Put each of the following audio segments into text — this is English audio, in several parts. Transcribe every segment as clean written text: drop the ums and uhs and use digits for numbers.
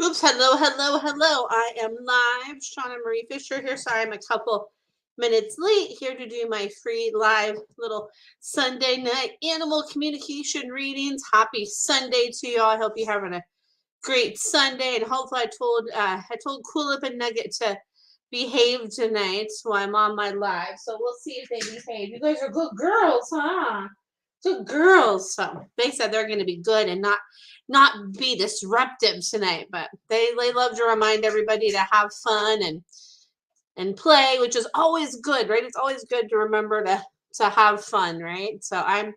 Oops, hello, hello, hello. I am live. Shauna Marie Fisher here. Sorry, I'm a couple minutes late here to do my free live little Sunday night animal communication readings. Happy Sunday to you all. I hope you're having a great Sunday, and hopefully I told Coolip and Nugget to behave tonight while I'm on my live. So we'll see if they behave. You guys are good girls, huh? Good girls. So they said they're going to be good and not be disruptive tonight. But they love to remind everybody to have fun and play, which is always good, right? It's always good to remember to have fun, right? So I'm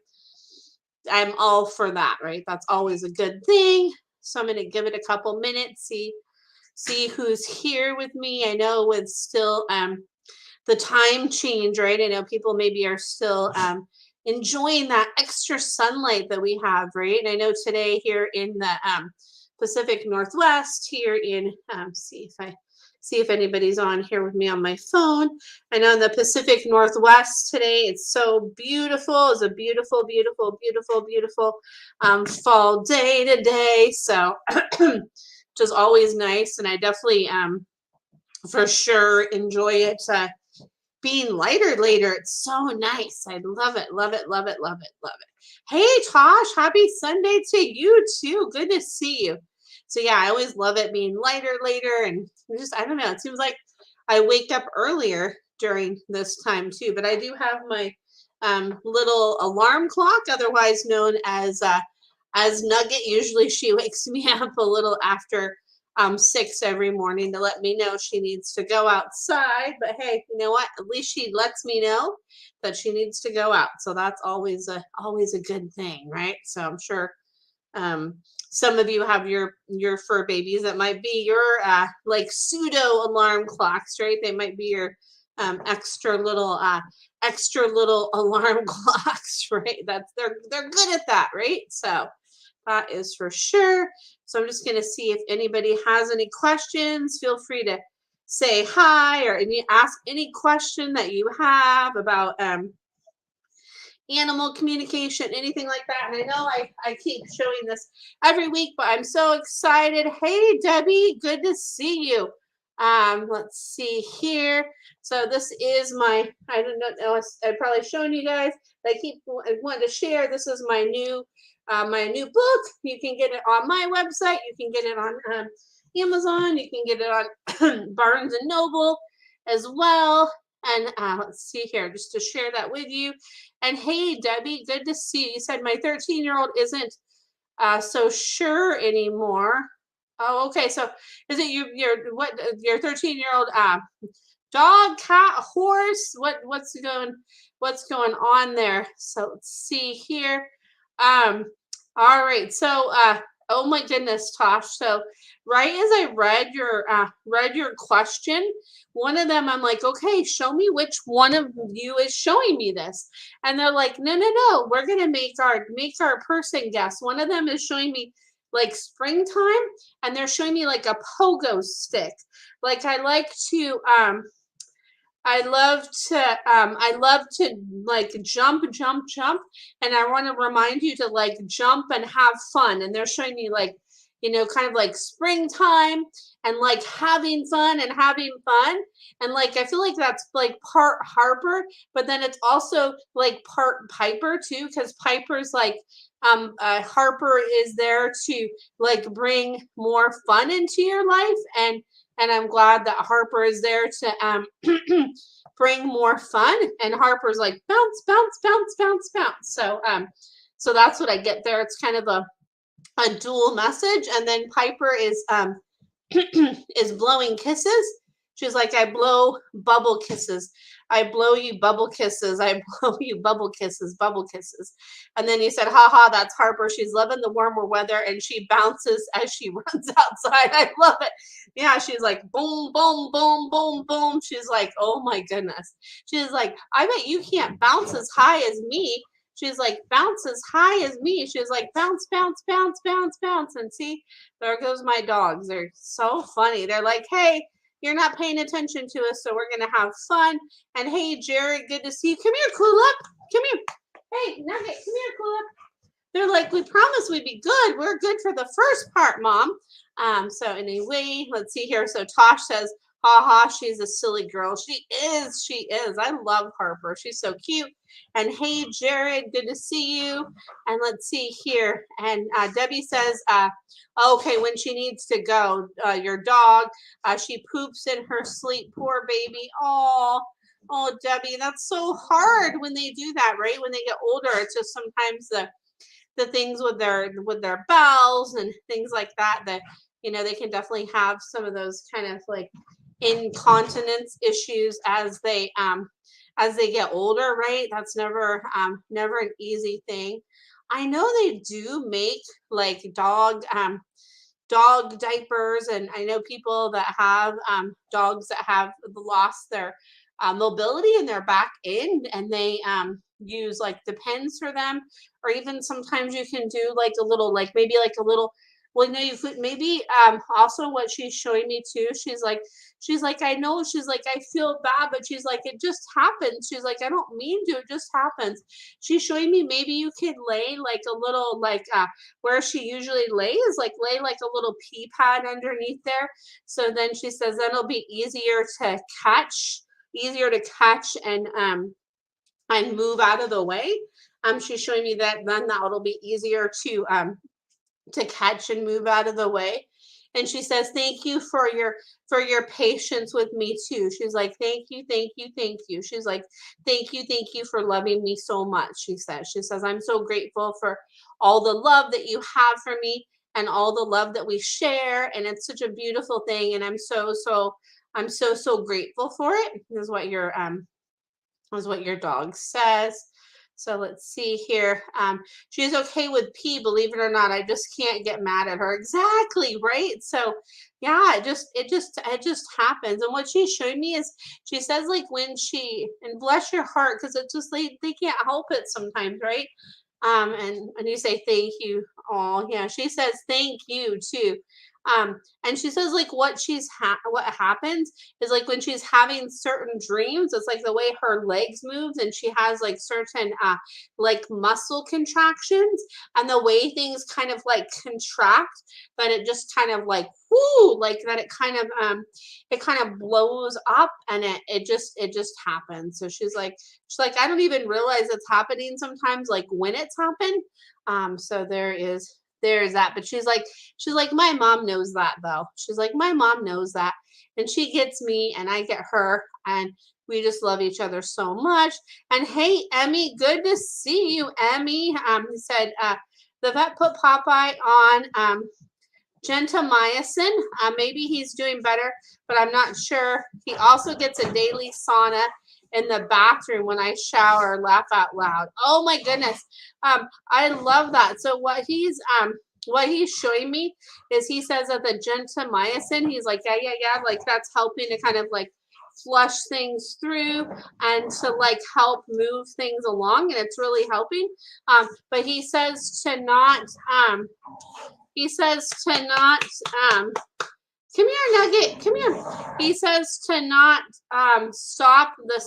all for that, right? That's always a good thing. So I'm going to give it a couple minutes, see who's here with me. I know with still the time change, right? I know people maybe are still enjoying that extra sunlight that we have, right? And I know today here in the Pacific Northwest, here in see if anybody's on here with me on my phone. I know in the Pacific Northwest today, it's so beautiful. It's a beautiful, beautiful, beautiful, beautiful fall day today. So, which is always nice, and I definitely for sure enjoy it. Being lighter later. It's so nice. I love it, love it, love it, love it, love it. Hey, Tosh, happy Sunday to you too. Good to see you. So yeah, I always love it being lighter later, and just I don't know. It seems like I wake up earlier during this time too. But I do have my little alarm clock, otherwise known as Nugget. Usually she wakes me up a little after 6 every morning to let me know she needs to go outside. But hey, you know what? At least she lets me know that she needs to go out. So that's always a good thing, right? So I'm sure some of you have your fur babies that might be your like pseudo alarm clocks, right? They might be your extra little alarm clocks, right? They're good at that, right? So that is for sure. So I'm just going to see if anybody has any questions. Feel free to say hi or ask any question that you have about animal communication, anything like that. And I know I keep showing this every week, but I'm so excited. Hey, Debbie, good to see you. Let's see here. So this is I don't know, I've probably shown you guys. I wanted to share. This is my new book. You can get it on my website. You can get it on Amazon. You can get it on Barnes and Noble as well. And let's see here, just to share that with you. And hey, Debbie, good to see you. You said my 13-year-old isn't so sure anymore. Oh, okay. So is it your 13-year-old dog, cat, horse? What's going on there? So let's see here. Um, all right. So oh my goodness, Tosh. So right as I read your question, one of them I'm like, okay, show me which one of you is showing me this. And they're like, no, no, no, we're gonna make our person guess. One of them is showing me like springtime, and they're showing me like a pogo stick. Like I love to like jump, and I want to remind you to like jump and have fun. And they're showing me like, kind of like springtime and like having fun. And like I feel like that's like part Harper, but then it's also like part Piper too, because Piper's like Harper is there to like bring more fun into your life, and I'm glad that Harper is there to bring more fun. And Harper's like bounce, bounce, bounce, bounce, bounce. So that's what I get there. It's kind of a dual message. And then Piper is blowing kisses. She's like, I blow bubble kisses. I blow you bubble kisses. I blow you bubble kisses, bubble kisses. And then you said, haha, that's Harper. She's loving the warmer weather and she bounces as she runs outside. I love it. Yeah, she's like, boom, boom, boom, boom, boom. She's like, oh my goodness. She's like, I bet you can't bounce as high as me. She's like, bounce as high as me. She's like, bounce, bounce, bounce, bounce, bounce. And see, there goes my dogs. They're so funny. They're like, hey, you're not paying attention to us, so we're going to have fun. And hey, Jared, good to see you. Come here, Cool Up. Come here. Hey, Nugget, come here, Cool Up. they're like, we promised we'd be good. We're good for the first part, Mom. So anyway, let's see here. So Tosh says, ha ha, she's a silly girl. She is. She is. I love Harper. She's so cute. And hey, Jared, good to see you. And let's see here. And Debbie says, okay, when she needs to go, your dog, she poops in her sleep. Poor baby. Oh, Debbie, that's so hard when they do that, right? When they get older, it's just sometimes the things with their bowels and things like that they can definitely have some of those kind of like incontinence issues as they get older, right? That's never an easy thing. I know they do make like dog diapers, and I know people that have dogs that have lost their mobility in their back end, and they use like the pens for them, or even sometimes you can do like a little, like maybe like a little. Well, no, you could maybe also what she's showing me too. She's like, I know. She's like, I feel bad, but she's like, it just happens. She's like, I don't mean to. It just happens. She's showing me maybe you could lay like a little like where she usually lays, like lay like a little pea pad underneath there. So then she says then it'll be easier to catch and move out of the way. She's showing me that then that'll be easier to catch and move out of the way. And she says, thank you for your patience with me too. She's like, thank you, thank you, thank you. She's like, thank you for loving me so much. She says, I'm so grateful for all the love that you have for me and all the love that we share. And it's such a beautiful thing. And I'm so grateful for it. Is what your dog says. So let's see here. She's okay with pee, believe it or not. I just can't get mad at her. Exactly, right? So yeah, it just happens. And what she showed me is she says like when she, and bless your heart, because it's just they can't help it sometimes, right? And you say thank you. Oh yeah, she says thank you too. And she says like what happens is like when she's having certain dreams, it's like the way her legs moves, and she has like certain like muscle contractions, and the way things kind of like contract, but it just kind of like whoo, like that it kind of blows up, and it just happens. So she's like I don't even realize it's happening sometimes, like when it's happened. So there's that. But she's like my mom knows that though. She's like my mom knows that, and she gets me and I get her, and we just love each other so much. And hey, Emmy, good to see you, Emmy. He said the vet put Popeye on gentamicin. Maybe he's doing better, but I'm not sure. He also gets a daily sauna in the bathroom when I shower. Laugh out loud. Oh my goodness. I love that. So what he's showing me is he says that the gentamicin, he's like, yeah, like that's helping to kind of like flush things through and to like help move things along, and it's really helping. But he says to not come here, Nugget, come here. He says to not stop the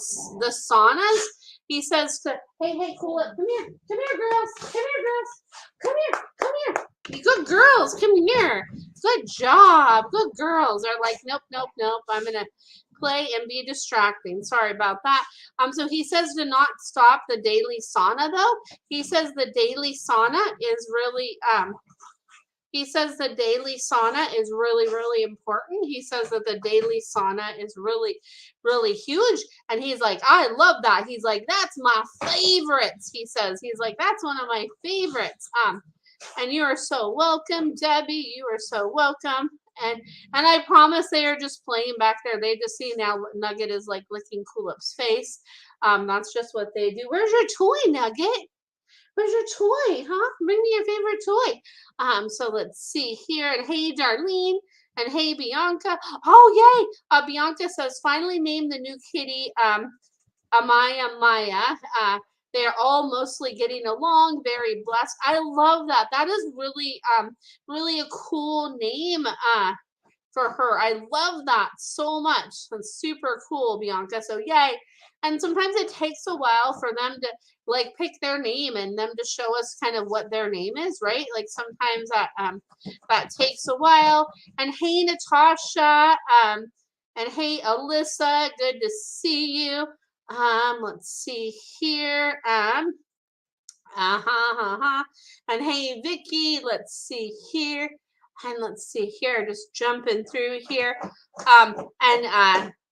saunas. He says to hey, cool it. Come here, girls, come here. You good girls, come here. Good job, good girls. Are like nope. I'm gonna play and be distracting. Sorry about that. So he says to not stop the daily sauna though. He says the daily sauna is really he says the daily sauna is really, really important. He says that the daily sauna is really, really huge. And he's like, I love that. He's like, that's my favorites. He's like, that's one of my favorites. And you are so welcome, Debbie. You are so welcome. And I promise they are just playing back there. They just see now Nugget is like licking Kulip's face. That's just what they do. Where's your toy, Nugget? Where's your toy, huh? Bring me your favorite toy. So let's see here. And hey, Darlene. And hey, Bianca. Oh, yay. Bianca says, finally named the new kitty Amaya Maya. They're all mostly getting along. Very blessed. I love that. That is really, really a cool name. for her. I love that so much. That's super cool, Bianca. So yay. And sometimes it takes a while for them to like pick their name and them to show us kind of what their name is, right? Like sometimes that takes a while. And hey, Natasha, and hey, Alyssa, good to see you. Let's see here. And hey, Vicky, let's see here. And let's see here, just jumping through here.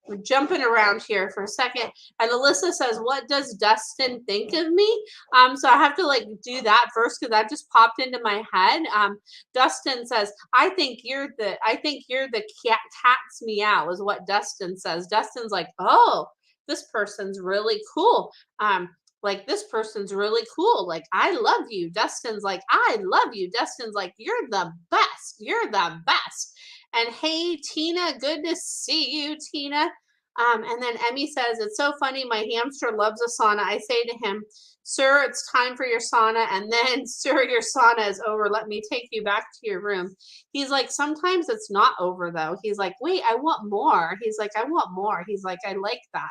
We're jumping around here for a second. And Alyssa says, what does Dustin think of me? So I have to like do that first because that just popped into my head. Dustin says, I think you're the cat's meow is what Dustin says. Dustin's like, oh, this person's really cool. Like this person's really cool. Like, I love you. Dustin's like, I love you. Dustin's like, you're the best. You're the best. And hey, Tina, good to see you, Tina. And then Emmy says, it's so funny. My hamster loves a sauna. I say to him, sir, it's time for your sauna. And then, sir, your sauna is over. Let me take you back to your room. He's like, sometimes it's not over though. He's like, wait, I want more. He's like, I want more. He's like, I like that.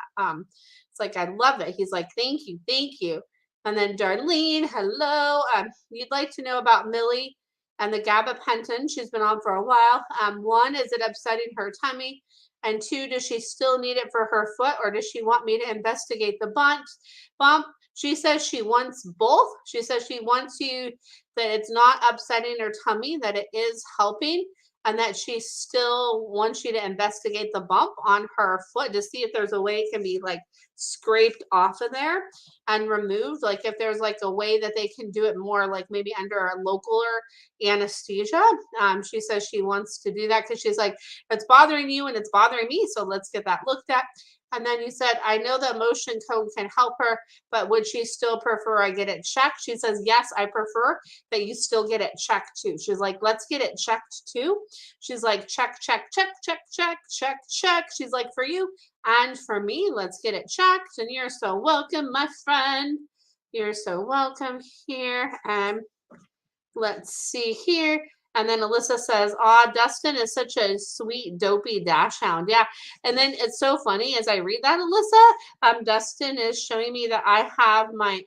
It's like, I love it. He's like, thank you, thank you. And then Darlene, hello. You'd like to know about Millie and the gabapentin. She's been on for a while. One, is it upsetting her tummy? And two, does she still need it for her foot, or does she want me to investigate the bump? She says she wants both. She says she wants you, that it's not upsetting her tummy, that it is helping, and that she still wants you to investigate the bump on her foot to see if there's a way it can be like scraped off of there and removed. Like if there's like a way that they can do it more like maybe under a local or anesthesia. She says she wants to do that because she's like, it's bothering you and it's bothering me. So let's get that looked at. And then you said, I know the motion code can help her, but would she still prefer I get it checked? She says, yes, I prefer that you still get it checked too. She's like, let's get it checked too. She's like, check, check, check, check, check, check, check. She's like, for you and for me, let's get it checked. And you're so welcome, my friend. You're so welcome here. And let's see here. And then Alyssa says, Dustin is such a sweet, dopey dash hound. Yeah. And then it's so funny as I read that, Alyssa, Dustin is showing me that I have my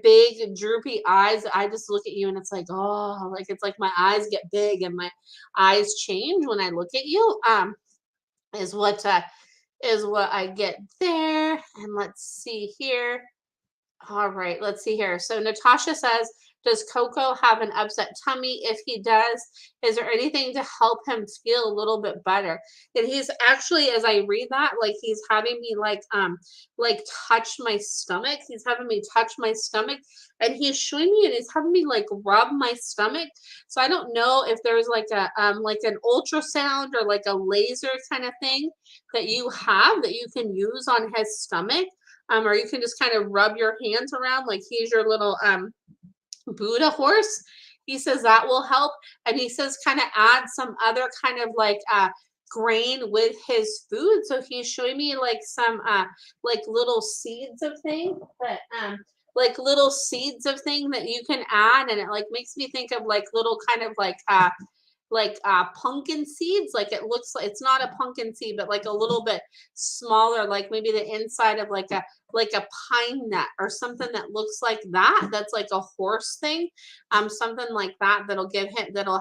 big droopy eyes. I just look at you and it's like, oh, like it's like my eyes get big and my eyes change when I look at you. Is what I get there. And let's see here. All right, let's see here. So Natasha says, does Coco have an upset tummy? If he does, is there anything to help him feel a little bit better? And he's actually, as I read that, like he's having me like touch my stomach. He's having me touch my stomach and he's showing me and he's having me like rub my stomach. So I don't know if there's like an ultrasound or like a laser kind of thing that you have that you can use on his stomach. Or you can just kind of rub your hands around like he's your little Buddha horse. He says that will help. And he says kind of add some other kind of like grain with his food. So he's showing me like some like little seeds of thing that like little seeds of thing that you can add. And it like makes me think of like little kind of like pumpkin seeds. Like it looks like it's not a pumpkin seed, but like a little bit smaller, like maybe the inside of like a pine nut or something that looks like that. That's like a horse thing. Something like that that'll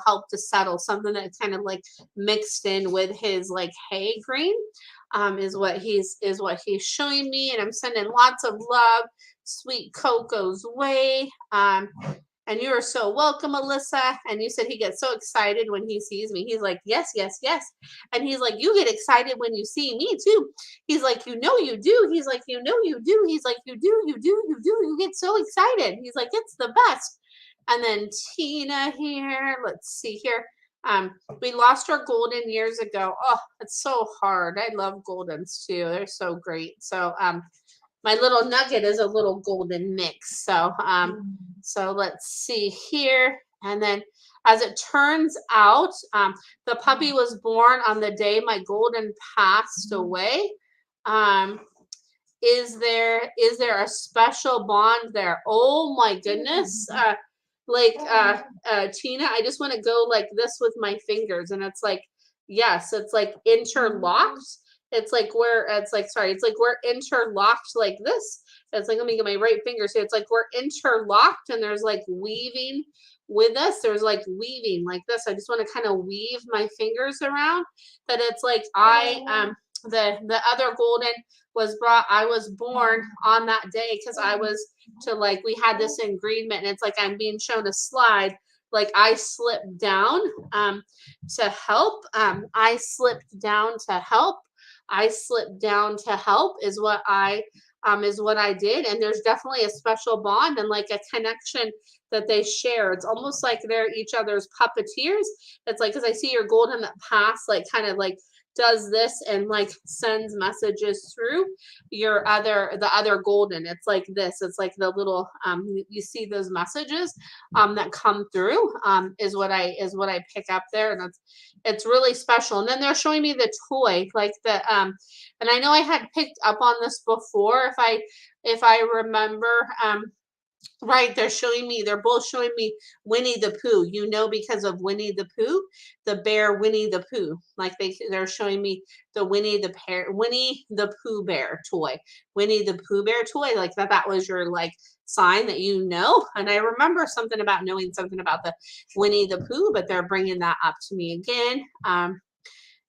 help to settle something that's kind of like mixed in with his like hay grain. Is what he's showing me. And I'm sending lots of love, sweet Coco's way. And you are so welcome, Alyssa. And you said he gets so excited when he sees me. He's like, yes, yes, yes. And he's like, you get excited when you see me too. He's like, you know you do. He's like, you know you do. He's like, you do, you do, you do. You get so excited. He's like, it's the best. And then Tina here. Let's see here. We lost our golden years ago. Oh, it's so hard. I love goldens too. They're so great. So my little nugget is a little golden mix. So so let's see here. And then as it turns out, the puppy was born on the day my golden passed away. Is there a special bond there? Oh my goodness. Tina, I just want to go like this with my fingers. And it's like Yes, it's like interlocked. It's like where it's like, sorry, it's like we're interlocked like this. It's like, let me get my right finger. So it's like we're interlocked and there's like weaving with us. There's like weaving like this. I just want to kind of weave my fingers around that it's like the other golden was brought. I was born on that day because I was to like we had this agreement and it's like I'm being shown a slide like I slipped down to help. I slipped down to help. I slipped down to help is what I did. And there's definitely a special bond and like a connection that they share. It's almost like they're each other's puppeteers. It's like because I see your golden that pass, like kind of like does this and like sends messages through the other golden. It's like this. It's like the little you see those messages that come through is what I pick up there, and it's really special. And then they're showing me the toy, like the and I know I had picked up on this before if I remember right, they're both showing me Winnie the Pooh, because of Winnie the Pooh, the bear Winnie the Pooh. Like they're showing me the Winnie the Pooh bear toy. Winnie the Pooh bear toy, like that was your like sign that And I remember something about knowing something about the Winnie the Pooh, but they're bringing that up to me again.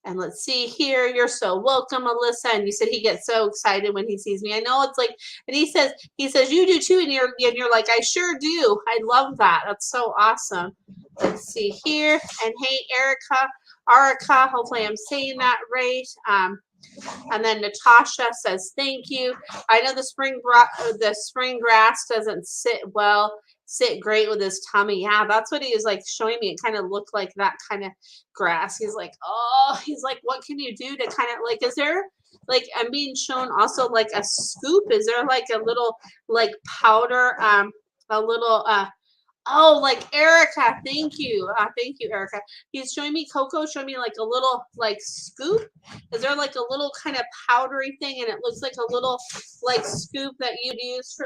And let's see here. You're so welcome, Alyssa. And you said he gets so excited when he sees me. I know it's like, and he says you do too. And you're like, I sure do. I love that. That's so awesome. Let's see here. And hey, Arica. Hopefully I'm saying that right. And then Natasha says, thank you. I know the spring grass doesn't sit great with his tummy. Yeah, that's what he was like showing me. It kind of looked like that kind of grass. He's like, what can you do to kind of like, is there like, I'm being shown also like a scoop. Is there like a little like powder, a little, oh, like Erica, thank you. Thank you, Erica. He's showing me Coco, showing me like a little like scoop. Is there like a little kind of powdery thing and it looks like a little like scoop that you'd use for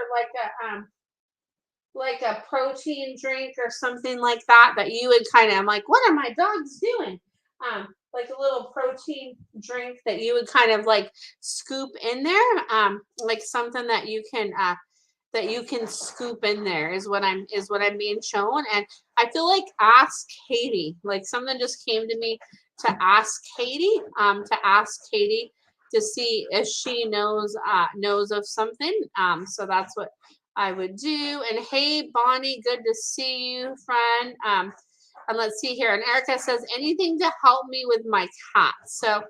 like a protein drink or something like that you would kind of, I'm like, what are my dogs doing? Like a little protein drink that you would kind of like scoop in there, like something that you can scoop in there is what I'm being shown. And I feel like ask Katie, like something just came to me to ask Katie to see if she knows of something. So that's what I would do. And hey, Bonnie, good to see you, friend. And let's see here. And Erica says, anything to help me with my cats. So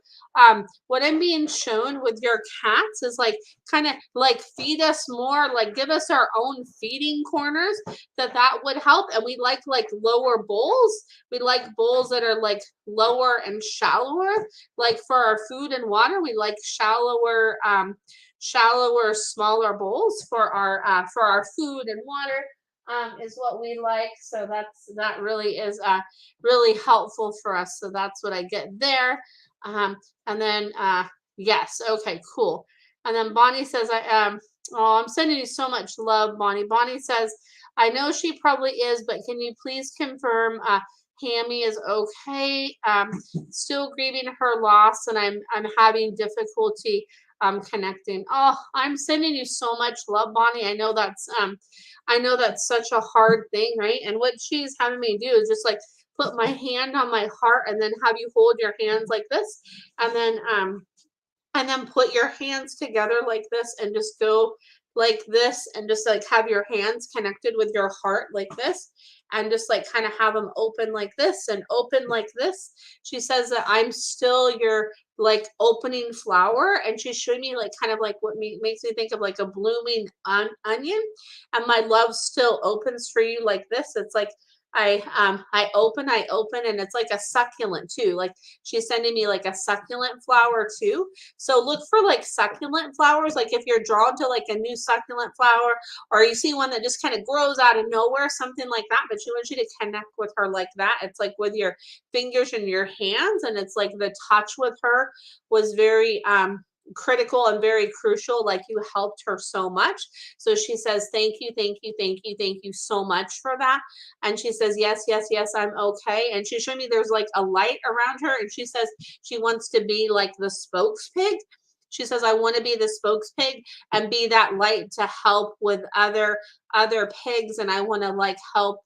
what I'm being shown with your cats is like kind of like feed us more, like give us our own feeding corners, that would help. And we like lower bowls. We like bowls that are like lower and shallower. Like for our food and water, we like shallower, smaller bowls for our food and water. Is what we like. So that really is really helpful for us. So that's what I get there. And then yes, okay, cool. And then Bonnie says, I'm sending you so much love, Bonnie. Bonnie says, I know she probably is, but can you please confirm Hammy is okay? Still grieving her loss, and I'm having difficulty connecting. Oh, I'm sending you so much love, Bonnie. I know that's such a hard thing, right? And what she's having me do is just like put my hand on my heart and then have you hold your hands like this, and then put your hands together like this and just go like this and just like have your hands connected with your heart like this and just like kind of have them open like this and open like this. She says that I'm still your like opening flower, and she's showing me like kind of like what makes me think of like a blooming onion, and my love still opens for you like this. It's like I open, and it's like a succulent too. Like she's sending me like a succulent flower too. So look for like succulent flowers. Like if you're drawn to like a new succulent flower, or you see one that just kind of grows out of nowhere, something like that. But she wants you to connect with her like that. It's like with your fingers and your hands, and it's like the touch with her was very critical and very crucial. Like you helped her so much. So she says, thank you, thank you, thank you, thank you so much for that. And she says, yes, yes, yes, I'm okay. And she showed me there's like a light around her. And she says she wants to be like the spokes pig. She says, I want to be the spokes pig and be that light to help with other pigs. And I want to like help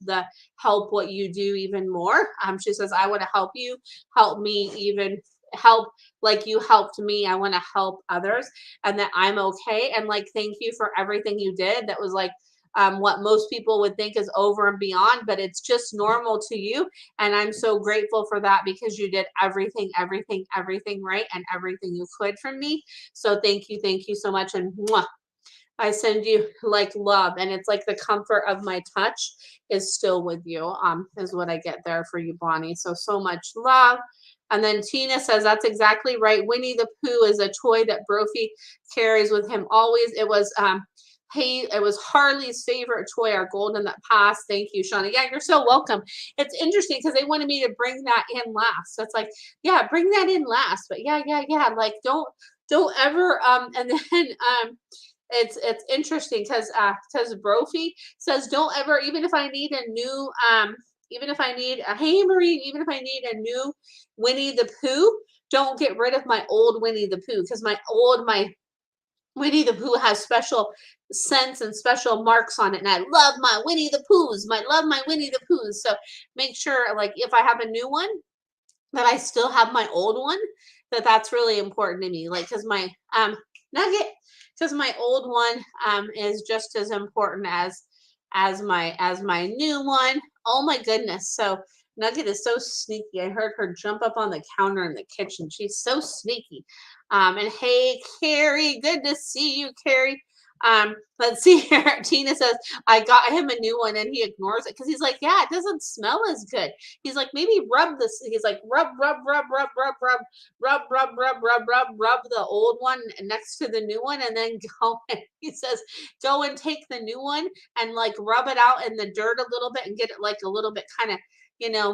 what you do even more. She says, I want to help me even help like you helped me. I want to help others and that I'm okay. And like, thank you for everything you did. That was like what most people would think is over and beyond, but it's just normal to you. And I'm so grateful for that because you did everything, everything, everything right and everything you could from me. So thank you so much. And mwah, I send you like love. And it's like the comfort of my touch is still with you, is what I get there for you, Bonnie. So, so much love. And then Tina says, that's exactly right. Winnie the Pooh is a toy that Brophy carries with him always. It was Harley's favorite toy, our golden that passed. Thank you, Shauna. Yeah, you're so welcome. It's interesting because they wanted me to bring that in last. So it's like, yeah, bring that in last. But yeah, yeah, yeah. Like don't ever and then it's interesting because Brophy says don't ever, even if I need a new even if I need a hey Marie, even if I need a new Winnie the Pooh, don't get rid of my old Winnie the Pooh because my Winnie the Pooh has special scents and special marks on it. And I love my Winnie the Poohs. I love my Winnie the Poohs. So make sure, like, if I have a new one, that I still have my old one. That's really important to me. Like, because my Nugget, because my old one is just as important as my new one. Oh my goodness. So Nugget is so sneaky. I heard her jump up on the counter in the kitchen. She's so sneaky. And hey, Carrie, good to see you, Carrie. Let's see here. Tina says, I got him a new one and he ignores it because he's like, yeah, it doesn't smell as good. He's like, maybe rub this. He's like, rub, rub, rub, rub, rub, rub, rub, rub, rub, rub, rub, rub the old one next to the new one, and then go. And he says, go and take the new one and like rub it out in the dirt a little bit and get it like a little bit kind of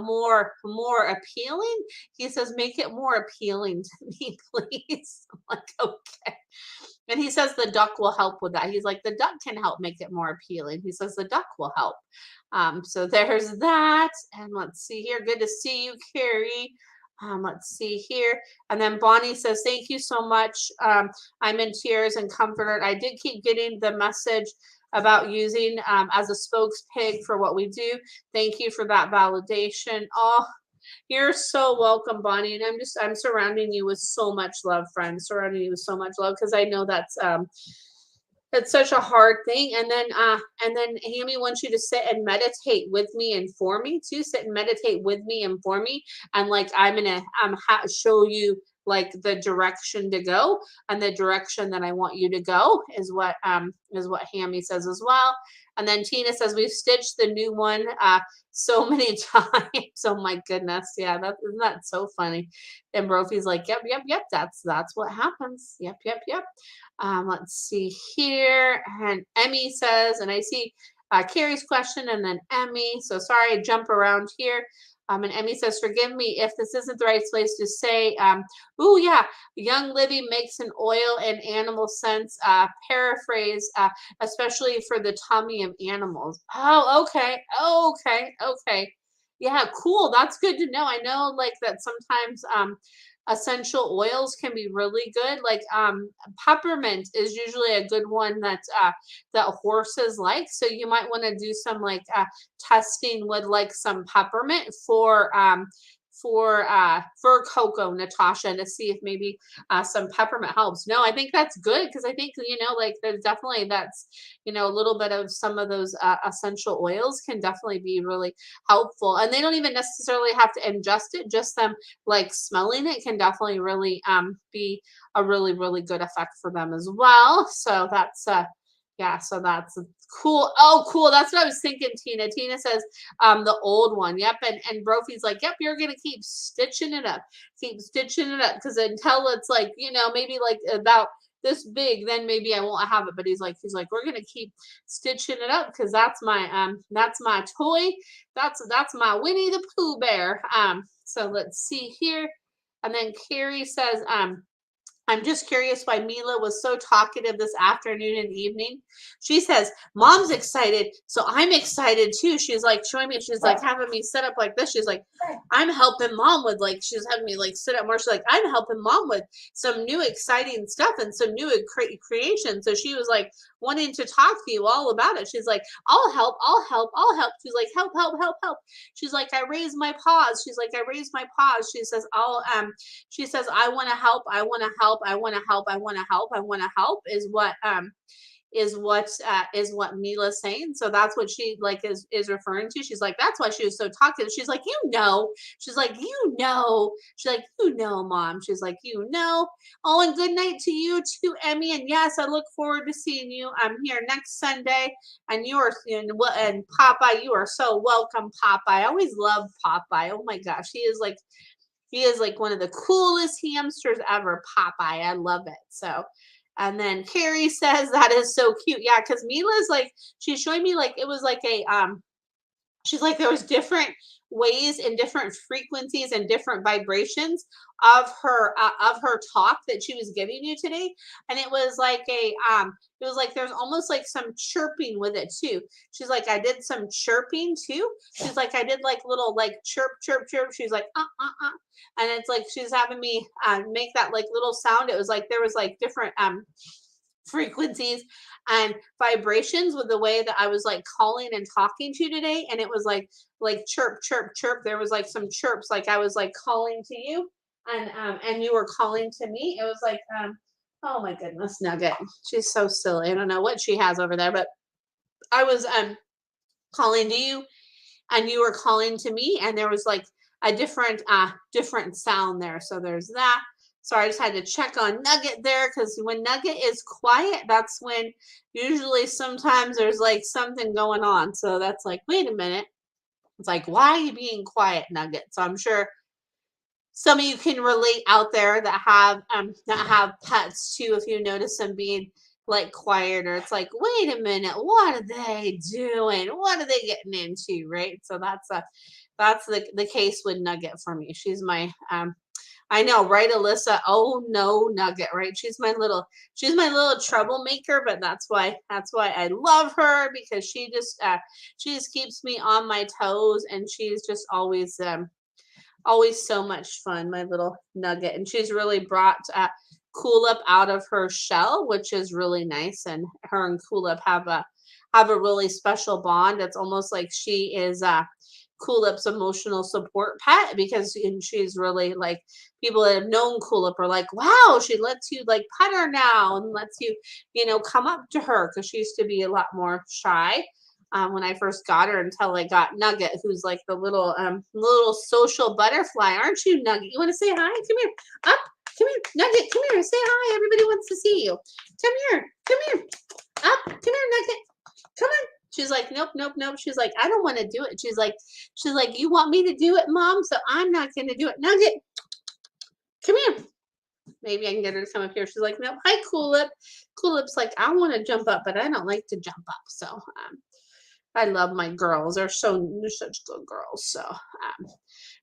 more appealing. He says, make it more appealing to me, please. I'm like, okay. And he says the duck will help with that. He's like, the duck can help make it more appealing. He says the duck will help. So there's that. And let's see here. Good to see you, Carrie. Let's see here. And then Bonnie says, thank you so much. I'm in tears and comforted. I did keep getting the message about using as a spokes pig for what we do. Thank you for that validation. Oh, you're so welcome, Bonnie. And I'm surrounding you with so much love, friend. Surrounding you with so much love because I know that's such a hard thing. And then Hammy wants you to sit and meditate with me and for me too. Sit and meditate with me and for me. And like I'm gonna show you like the direction to go, and the direction that I want you to go is what Hammy says as well. And then Tina says we've stitched the new one so many times. Oh my goodness. Yeah, isn't that so funny? And Brophy's like, yep, yep, yep. That's what happens. Yep, yep, yep. Let's see here. And Emmy says, and I see Carrie's question and then Emmy. So sorry, I jump around here. And Emmy says, forgive me if this isn't the right place to say. Oh, yeah. Young Libby makes an oil and animal sense paraphrase, especially for the tummy of animals. Oh, okay. Okay. Okay. Yeah, cool. That's good to know. I know like that sometimes essential oils can be really good. Like peppermint is usually a good one that horses like. So you might want to do some like testing with like some peppermint for Coco, Natasha, to see if maybe some peppermint helps. No, I think that's good because I think like there's definitely a little bit of some of those essential oils can definitely be really helpful, and they don't even necessarily have to ingest it. Just them like smelling it can definitely really be a really really good effect for them as well. So that's yeah, so that's cool. Oh, cool. That's what I was thinking, Tina. Tina says, the old one. Yep. And Brophy's like, yep, you're gonna keep stitching it up. Keep stitching it up. Because until it's like, maybe like about this big, then maybe I won't have it. But he's like, we're gonna keep stitching it up because that's my toy. That's my Winnie the Pooh bear. So let's see here. And then Carrie says, I'm just curious why Mila was so talkative this afternoon and evening. She says, Mom's excited, so I'm excited too. She's like showing me, she's like having me sit up like this. She's like, I'm helping Mom with, like, she's having me like sit up more. She's like, I'm helping Mom with some new exciting stuff and some new creation. So she was like wanting to talk to you all about it. She's like, I'll help, I'll help, I'll help. She's like, help, help, help, help. She's like, I raise my paws. She's like, I raise my paws. She says, she says, I want to help, I want to help, I want to help, I want to help, I want to help is what Mila's saying. So that's what she like is referring to. She's like, that's why she was so talkative. She's like, she's like, she's like, Mom. She's like, oh, and good night to you too, Emmy. And yes, I look forward to seeing you. I'm here next Sunday, and and Popeye, you are so welcome, Popeye. I always love Popeye. Oh my gosh, he is like one of the coolest hamsters ever, Popeye. I love it. So, and then Carrie says that is so cute. Yeah, because Mila's like, she's showing me like it was like she's like there was different ways and different frequencies and different vibrations of her talk that she was giving you today, and it was like it was like there's almost like some chirping with it too. She's like, I did some chirping too. She's like, I did like little like chirp chirp chirp. She's like and it's like she's having me make that like little sound. It was like there was like different frequencies and vibrations with the way that I was like calling and talking to you today, and it was like chirp chirp chirp. There was like some chirps, like I was like calling to you, and you were calling to me. It was like oh my goodness, Nugget, she's so silly. I don't know what she has over there, but I was calling to you and you were calling to me, and there was like a different sound there. So there's that. So I just had to check on Nugget there, because when Nugget is quiet, that's when usually sometimes there's like something going on. So that's like, wait a minute. It's like, why are you being quiet, Nugget? So I'm sure some of you can relate out there that have pets too. If you notice them being like quieter, it's like, wait a minute, what are they doing? What are they getting into? Right. So that's the case with Nugget for me. She's my I know, right, Alyssa? Oh no, Nugget, right? She's my little troublemaker, but that's why I love her, because she just keeps me on my toes, and she's just always so much fun, my little Nugget. And she's really brought Cool-Up out of her shell, which is really nice. And her and Cool-Up have a really special bond. It's almost like she is Cool-Up's emotional support pet, because she's really like, people that have known Cool-Up are like, wow, she lets you like pet her now and lets you, come up to her, because she used to be a lot more shy when I first got her, until I got Nugget, who's like the little social butterfly. Aren't you, Nugget? You want to say hi? Come here. Up. Come here. Nugget, come here. Say hi. Everybody wants to see you. Come here. Come here. Up. Come here, Nugget. Come on. She's like, nope, nope, nope. She's like, I don't want to do it. She's like, you want me to do it, Mom? So I'm not going to do it. Nugget, come here. Maybe I can get her to come up here. She's like, nope. Hi, Cool-Up. Cool-Up's like, I want to jump up, but I don't like to jump up. So I love my girls. They're such good girls. So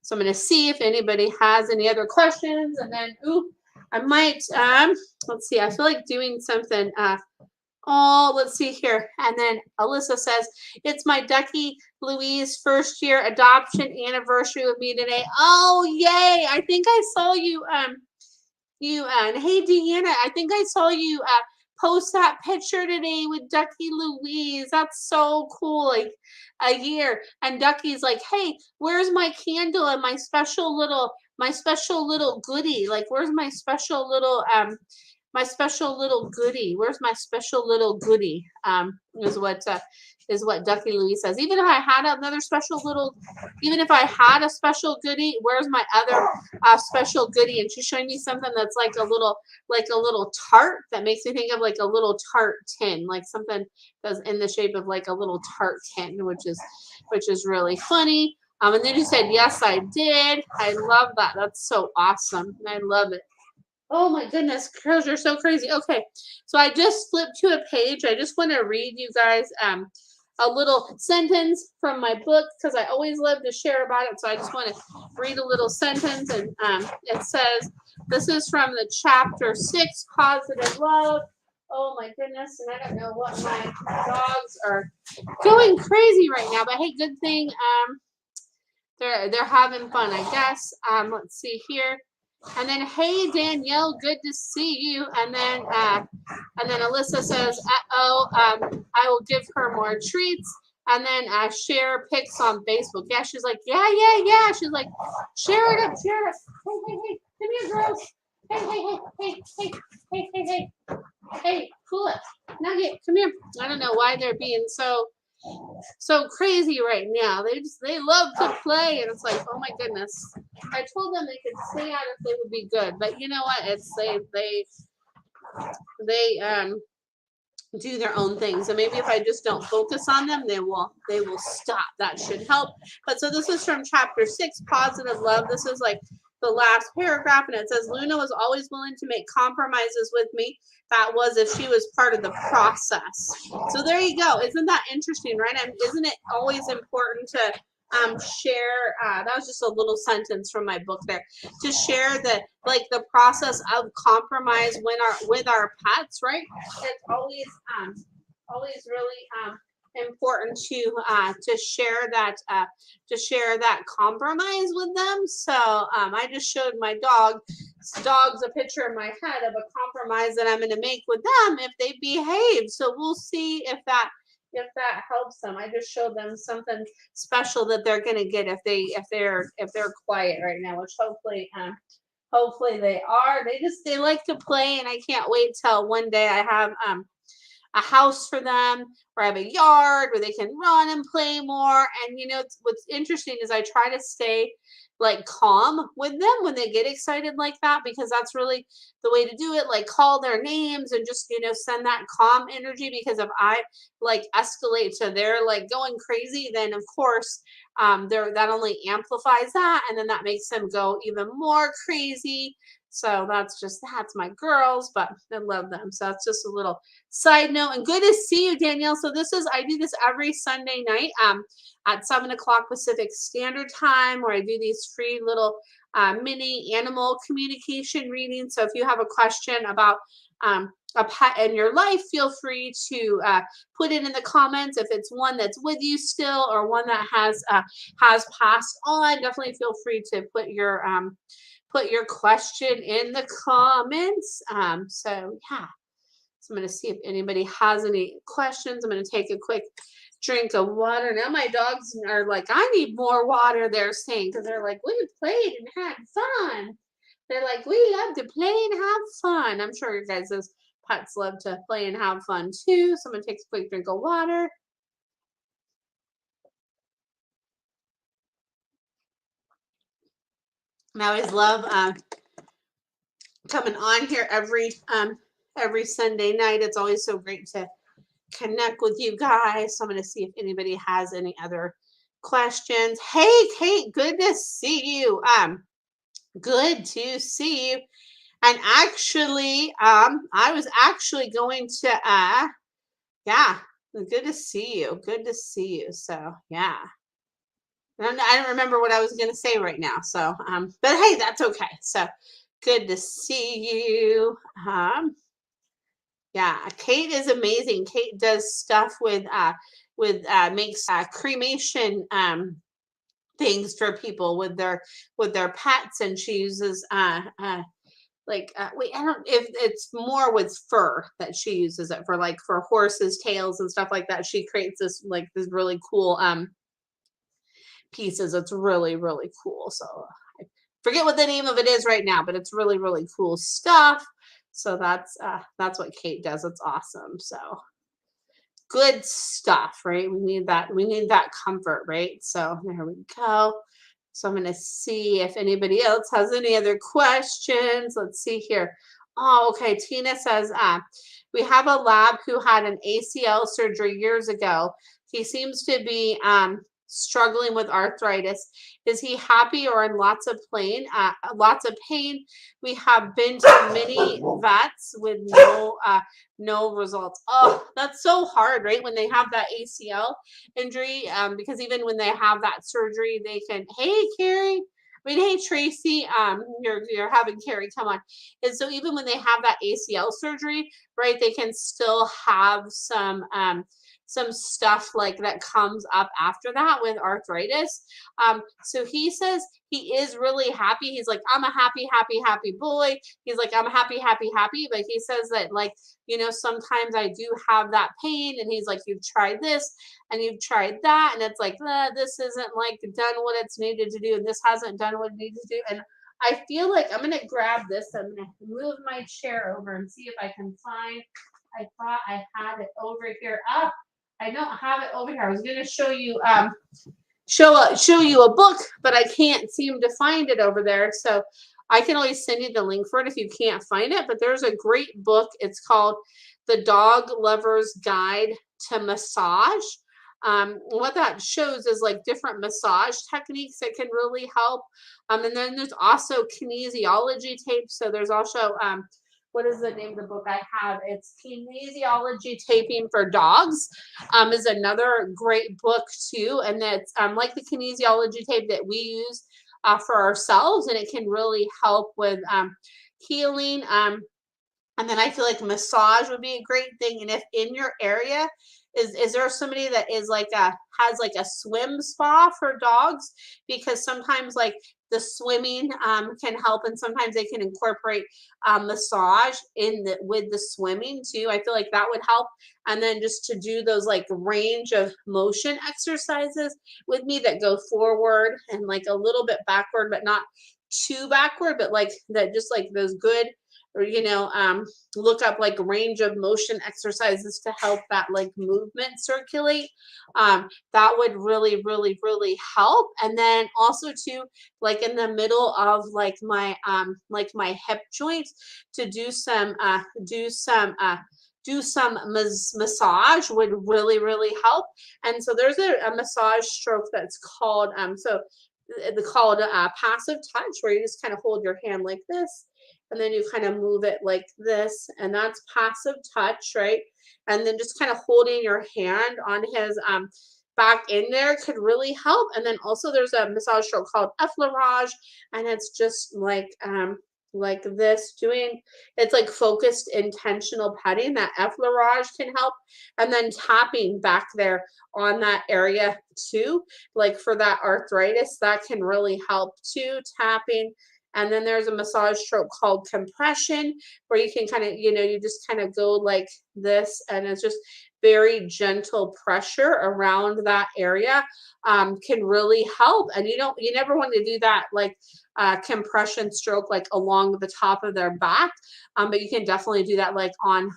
so I'm going to see if anybody has any other questions, and then I might let's see. I feel like doing something. Let's see here. And then Alyssa says, it's my Ducky Louise first year adoption anniversary with me today. Oh, yay. I think I saw you, and hey, Deanna, I think I saw you post that picture today with Ducky Louise. That's so cool. Like a year. And Ducky's like, hey, where's my candle and my special little goodie? Like, where's my special little goodie? Where's my special little goodie? Is what Ducky Louise says. Even if I had a special goodie, where's my other special goodie? And she's showing me something that's like a little tart, that makes me think of like a little tart tin, like something that's in the shape of like a little tart tin, which is really funny. And then you said, yes, I did. I love that. That's so awesome. I love it. Oh my goodness, girls, you're so crazy. Okay, so I just flipped to a page. I just want to read you guys a little sentence from my book, because I always love to share about it. So I just want to read a little sentence, and it says, This is from the chapter 6, Positive Love. Oh my goodness, and I don't know what my dogs are going crazy right now, but hey, good thing they're having fun, I guess. Let's see here. And then, hey Danielle, good to see you. And then Alyssa says, I will give her more treats. And then share pics on Facebook. Yeah, she's like, yeah. She's like, share it up. Hey, come here, girls. Hey, cool it. Nugget, come here. I don't know why they're being so crazy right now. They love to play, and it's like, oh my goodness. I told them they could stay out if they would be good, but you know what? It's they do their own things, and maybe if I just don't focus on them, they will stop. That should help. But so this is from chapter 6, Positive Love. This is like the last paragraph, and it says, Luna was always willing to make compromises with me. That was if she was part of the process. So there you go. Isn't that interesting, right? Isn't it always important to share? That was just a little sentence from my book there. To share the process of compromise with our pets, right? It's always really important to share that compromise with them. So I just showed my dogs a picture in my head of a compromise that I'm going to make with them if they behave. So we'll see if that helps them. I just showed them something special that they're going to get if they're quiet right now, which hopefully they are. They like to play, and I can't wait till one day I have a house for them, or I have a yard where they can run and play more. And what's interesting is I try to stay like calm with them when they get excited like that, because that's really the way to do it. Like call their names and just send that calm energy, because if I like escalate to they're like going crazy, then of course that only amplifies that, and then that makes them go even more crazy. So that's my girls, but I love them. So that's just a little side note. And good to see you, Danielle. So I do this every Sunday night at 7:00 Pacific Standard Time, where I do these free little mini animal communication readings. So if you have a question about a pet in your life, feel free to put it in the comments. If it's one that's with you still, or one that has passed on, definitely feel free to put your question in the comments. So yeah. So I'm going to see if anybody has any questions. I'm going to take a quick drink of water. Now my dogs are like, I need more water, they're saying, because they're like, we played and had fun. They're like, we love to play and have fun. I'm sure your guys' pets love to play and have fun too. So I'm going to take a quick drink of water. And I always love coming on here every Sunday night. It's always so great to connect with you guys. So I'm going to see if anybody has any other questions. Hey, Kate, good to see you. Good to see you. And actually, I was actually going to, yeah, good to see you. Good to see you. So yeah. I don't remember what I was going to say right now. So, but hey, that's okay. So good to see you. Yeah, Kate is amazing. Kate does stuff with makes cremation things for people with their pets, and she uses wait, I don't if it's more with fur that she uses it for, like for horses' tails and stuff like that. She creates this really cool pieces. It's really, really cool. So I forget what the name of it is right now, but it's really, really cool stuff. So that's what Kate does. It's awesome. So good stuff, right? We need that comfort, right? So there we go. So I'm going to see if anybody else has any other questions. Let's see here. Oh, okay. Tina says, we have a lab who had an ACL surgery years ago. He seems to be struggling with arthritis. Is he happy or in lots of pain? We have been to many vets with no results. Oh, that's so hard, right? When they have that ACL injury, because even when they have that surgery, they can. Hey, Carrie. I mean, hey Tracy, you're having Carrie come on. And so even when they have that ACL surgery, right, they can still have some stuff like that comes up after that with arthritis. So he says he is really happy. He's like, I'm a happy, happy, happy boy. He's like, I'm happy, happy, happy. But he says that, like, sometimes I do have that pain. And he's like, you've tried this and you've tried that. And it's like, this isn't like done what it's needed to do. And this hasn't done what it needs to do. And I feel like I'm going to grab this. I'm going to move my chair over and see if I can find. I thought I had it over here. I don't have it over here. I was going to show you show you a book, but I can't seem to find it over there. So I can always send you the link for it if you can't find it. But there's a great book. It's called The Dog Lover's Guide to Massage. What that shows is like different massage techniques that can really help. And then there's also kinesiology tapes. So there's also what is the name of the book I have? It's Kinesiology Taping for Dogs, is another great book too. And that's like the kinesiology tape that we use for ourselves, and it can really help with healing. And then I feel like massage would be a great thing. And if in your area, is there somebody that is like has like a swim spa for dogs? Because sometimes like the swimming can help, and sometimes they can incorporate massage with the swimming too. I feel like that would help. And then just to do those like range of motion exercises with me that go forward and like a little bit backward, but not too backward, but like that, just like those good, or look up like range of motion exercises to help that like movement circulate. That would really, really, really help. And then also too, like in the middle of like my hip joints, to do some massage would really, really help. And so there's a massage stroke that's called passive touch, where you just kind of hold your hand like this, and then you kind of move it like this, and that's passive touch, right? And then just kind of holding your hand on his back in there could really help. And then also there's a massage stroke called effleurage, and it's just like this, it's like focused intentional petting. That effleurage can help. And then tapping back there on that area too, like for that arthritis, that can really help too, tapping. And then there's a massage stroke called compression, where you can kind of, you just kind of go like this, and it's just very gentle pressure around that area, can really help. And you never want to do that like compression stroke like along the top of their back, but you can definitely do that like on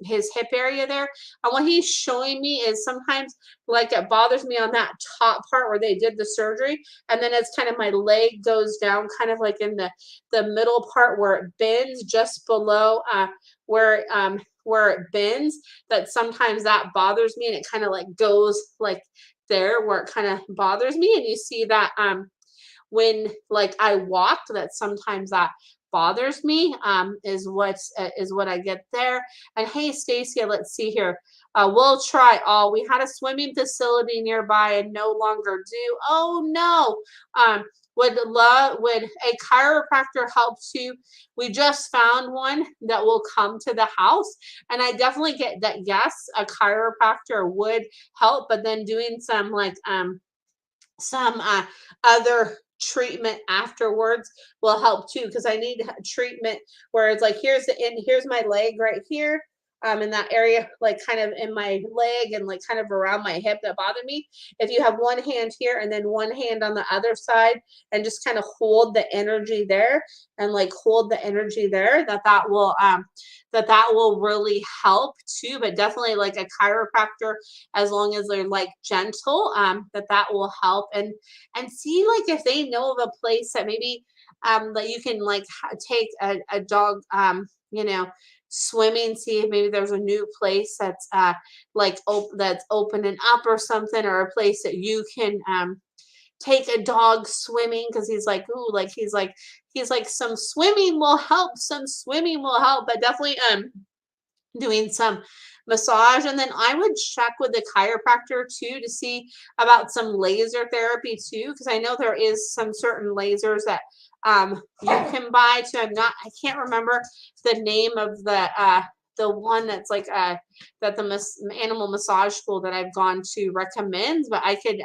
his hip area there. And what he's showing me is sometimes like it bothers me on that top part where they did the surgery, and then it's kind of my leg goes down kind of like in the middle part where it bends just below where it bends, that sometimes that bothers me, and it kind of like goes like there where it kind of bothers me. And you see that when like I walk, that sometimes that bothers me, is what I get there. And hey Stacia, let's see here. We'll try all. We had a swimming facility nearby and no longer do. Oh no. Would a chiropractor help too? We just found one that will come to the house, and I definitely get that. Yes, a chiropractor would help, but then doing some like some other treatment afterwards will help too, because I need treatment where it's like here's my leg right here, in that area, like kind of in my leg and like kind of around my hip that bother me. If you have one hand here and then one hand on the other side, and just kind of hold the energy there, and like hold the energy there, that will really help too. But definitely like a chiropractor, as long as they're like gentle, that will help. And see like if they know of a place that maybe that you can like take a dog swimming, see if maybe there's a new place that's that's opening up or something, or a place that you can take a dog swimming, because he's like, ooh, like he's like some swimming will help, but definitely doing some massage. And then I would check with the chiropractor too to see about some laser therapy too, because I know there is some certain lasers that you can buy too. I can't remember the name of the one that's like that the animal massage school that I've gone to recommends, but I could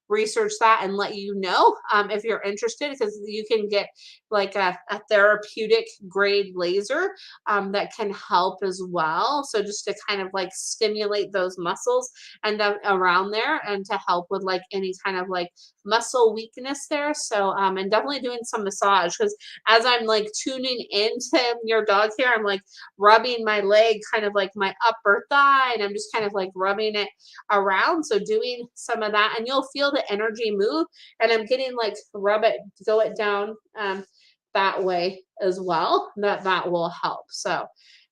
research that and let you know if you're interested, because you can get like a therapeutic grade laser that can help as well. So just to kind of like stimulate those muscles and around there, and to help with like any kind of like muscle weakness there. So and definitely doing some massage, because as I'm like tuning into your dog here, I'm like rubbing my leg, kind of like my upper thigh, and I'm just kind of like rubbing it around. So doing some of that, and you'll feel the energy move, and I'm getting like go it down that way as well. That will help. So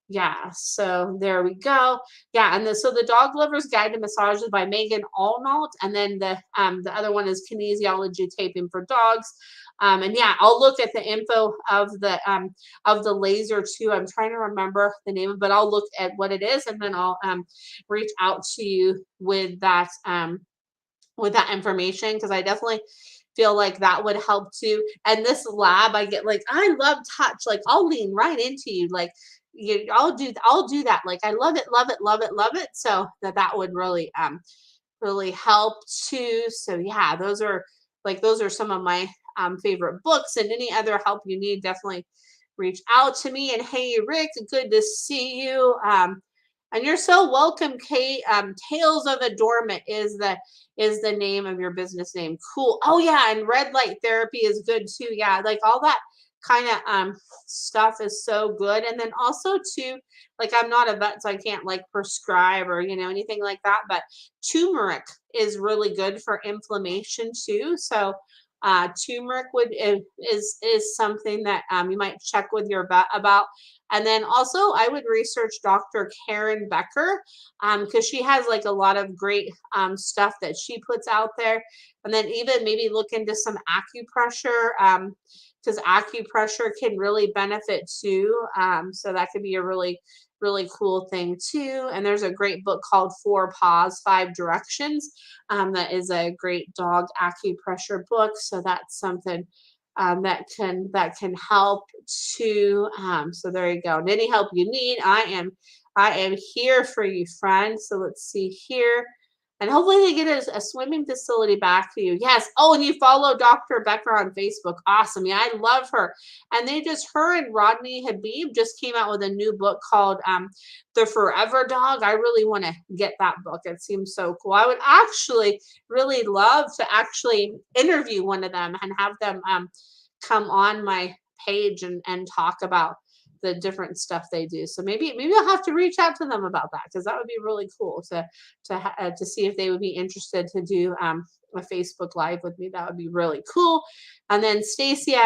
yeah, so there we go. Yeah, and so the Dog Lover's Guide to Massages by Megan Allnault, and then the other one is Kinesiology Taping for Dogs. And yeah, I'll look at the info of the laser too. I'm trying to remember the name, but I'll look at what it is, and then I'll reach out to you with that information, because I definitely feel like that would help too. And this lab, I get like, I love touch. Like I'll lean right into you. Like I'll do that. Like I love it, love it, love it, love it. So that would really help too. So yeah, those are some of my favorite books, and any other help you need, definitely reach out to me. And hey, Rick, good to see you. And you're so welcome, Kate. Tales of Adornment is the name of your business name. Cool. Oh yeah, and red light therapy is good too. Yeah, like all that kind of stuff is so good. And then also too, like I'm not a vet, so I can't like prescribe or anything like that, but turmeric is really good for inflammation too. So turmeric is something that you might check with your vet about. And then also I would research Dr. Karen Becker, because she has like a lot of great stuff that she puts out there. And then even maybe look into some acupressure, because acupressure can really benefit too. So that could be a really cool thing too. And there's a great book called Four Paws, Five Directions. That is a great dog acupressure book. So that's something that can help too. So there you go. And any help you need, I am here for you, friend. So let's see here. And hopefully they get a swimming facility back to you. Yes. Oh, and you follow Dr. Becker on Facebook. Awesome. Yeah, I love her. And her and Rodney Habib just came out with a new book called The Forever Dog. I really want to get that book. It seems so cool. I would actually really love to actually interview one of them and have them come on my page and talk about the different stuff they do. So maybe I'll have to reach out to them about that, because that would be really cool to see if they would be interested to do a Facebook Live with me. That would be really cool. And then Stacy,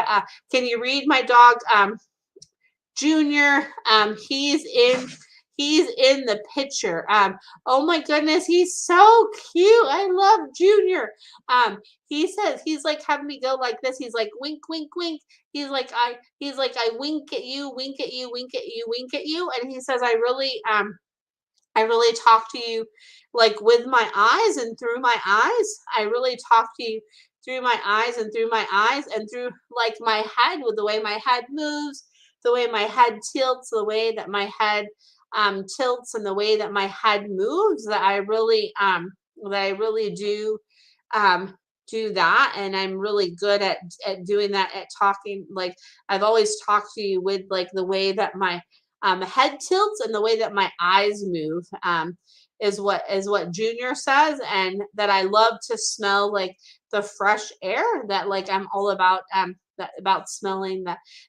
can you read my dog Junior? He's in the picture. Oh my goodness, he's so cute. I love Junior. He says he's like having me go like this. He's like wink, wink, wink. He's like I wink at you, wink at you, wink at you, wink at you. And he says I really talk to you like with my eyes and through my eyes. I really talk to you through my eyes and through my eyes and through like my head, with the way my head moves, the way my head tilts, the way that my head tilts, and the way that my head moves. That I really do that, and I'm really good at doing that, at talking. Like I've always talked to you with like the way that my head tilts and the way that my eyes move, is what Junior says. And that I love to smell like the fresh air, that like I'm all about about smelling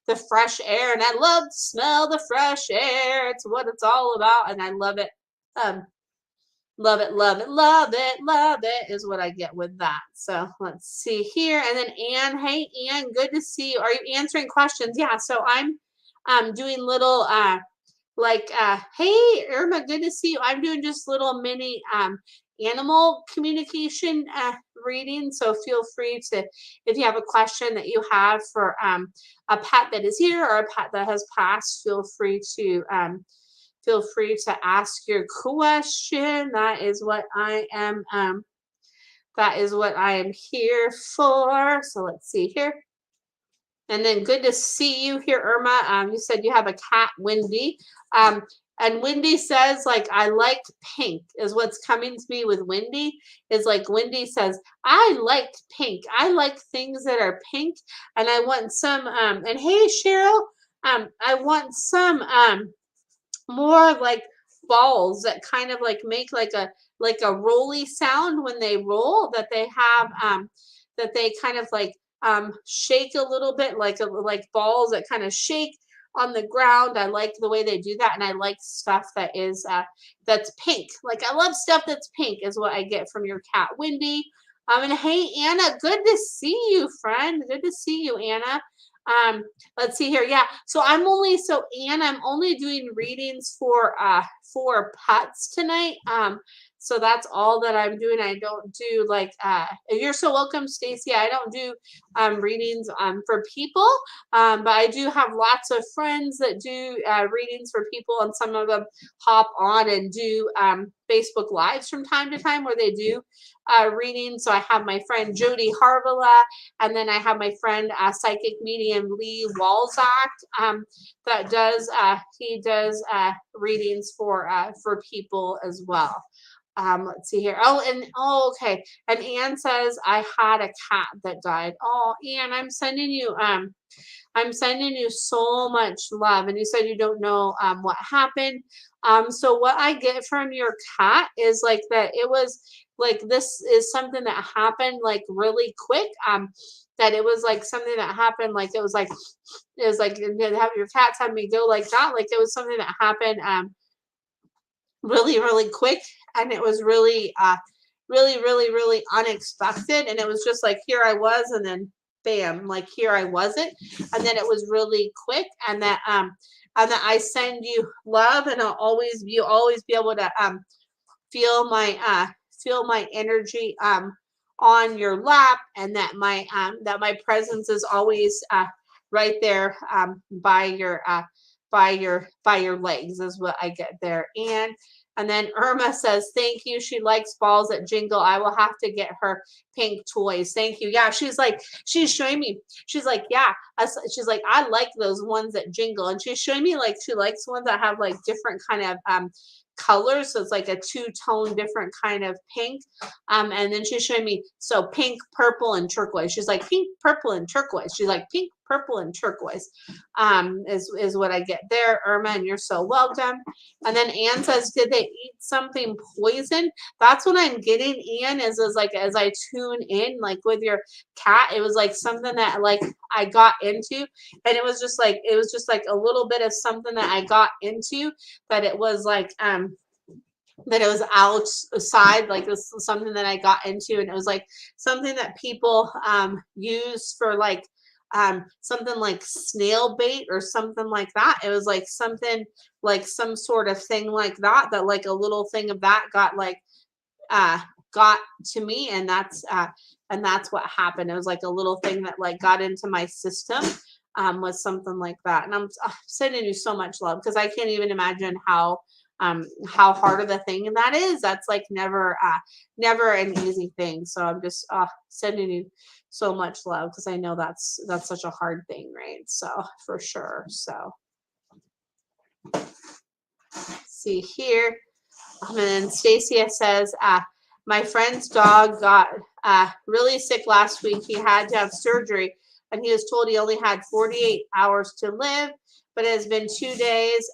the fresh air, and I love to smell the fresh air. It's what it's all about, and I love it. Love it, love it, love it, love it is what I get with that. So let's see here. And then Anne, hey Anne, good to see you. Are you answering questions? Yeah, so I'm doing little hey Irma, good to see you. I'm doing just little mini animal communication reading. So feel free to, if you have a question that you have for a pet that is here or a pet that has passed, feel free feel free to ask your question. That is what I am. That is what I am here for. So let's see here. And then good to see you here, Irma. You said you have a cat, Wendy. And Wendy says, like, I like pink is what's coming to me with Wendy. Is like Wendy says, I like pink. I like things that are pink. And I want some, and hey, Cheryl, I want some more like balls that kind of like make like a rolly sound when they roll, that they have that they kind of like shake a little bit, like balls that kind of shake on the ground. I like the way they do that, and I like stuff that is that's pink. Like I love stuff that's pink is what I get from your cat, Wendy. And hey, Anna, good to see you, friend. Good to see you, Anna. Let's see here. Yeah. So Anne, I'm only doing readings for pets tonight. So that's all that I'm doing. I don't do like you're so welcome, Stacy. I don't do readings for people. But I do have lots of friends that do readings for people, and some of them hop on and do Facebook Lives from time to time where they do readings. So I have my friend Jody Harvilla, and then I have my friend psychic medium Lee Walzak that does he does readings for people as well. Let's see here. Okay. And Anne says I had a cat that died. Oh, Anne, I'm sending you so much love. And you said you don't know what happened. So what I get from your cat is like that it was like this is something that happened like really quick. That it was like something that happened like it was like your cats had me go like that. Like it was something that happened really, really quick, and it was really really unexpected, and it was just like here I was, and then bam, like here I wasn't, and then it was really quick, and that I send you love, and you'll always be able to feel my energy on your lap, and that my presence is always right there by your legs is what I get there. And then Irma says, thank you. She likes balls that jingle. I will have to get her pink toys. Thank you. Yeah, she's showing me. She's like, yeah. She's like, I like those ones that jingle. And she's showing me like she likes ones that have like different kind of colors. So it's like a two-tone different kind of pink. And then she's showing me so pink, purple, and turquoise. She's like pink, purple, and turquoise. She's like pink, purple, and turquoise. Is what I get there, Irma, and you're so welcome. And then Anne says, did they eat something poison? That's what I'm getting, Anne, is like as I tune in, like with your cat, it was like something that like I got into, and it was just like a little bit of something that I got into, that it was like that it was outside, like this was something that I got into, and it was like something that people use for like something like snail bait or something like that. It was like something like some sort of thing like that, that like a little thing of that got to me, and that's what happened. It was like a little thing that like got into my system, was something like that. And I'm sending you so much love, because I can't even imagine how hard of a thing that is. That's like never an easy thing. So I'm just sending you so much love, because I know that's such a hard thing, right? So for sure. So see here. And then Stacia says, my friend's dog got really sick last week. He had to have surgery, and he was told he only had 48 hours to live, but it has been 2 days.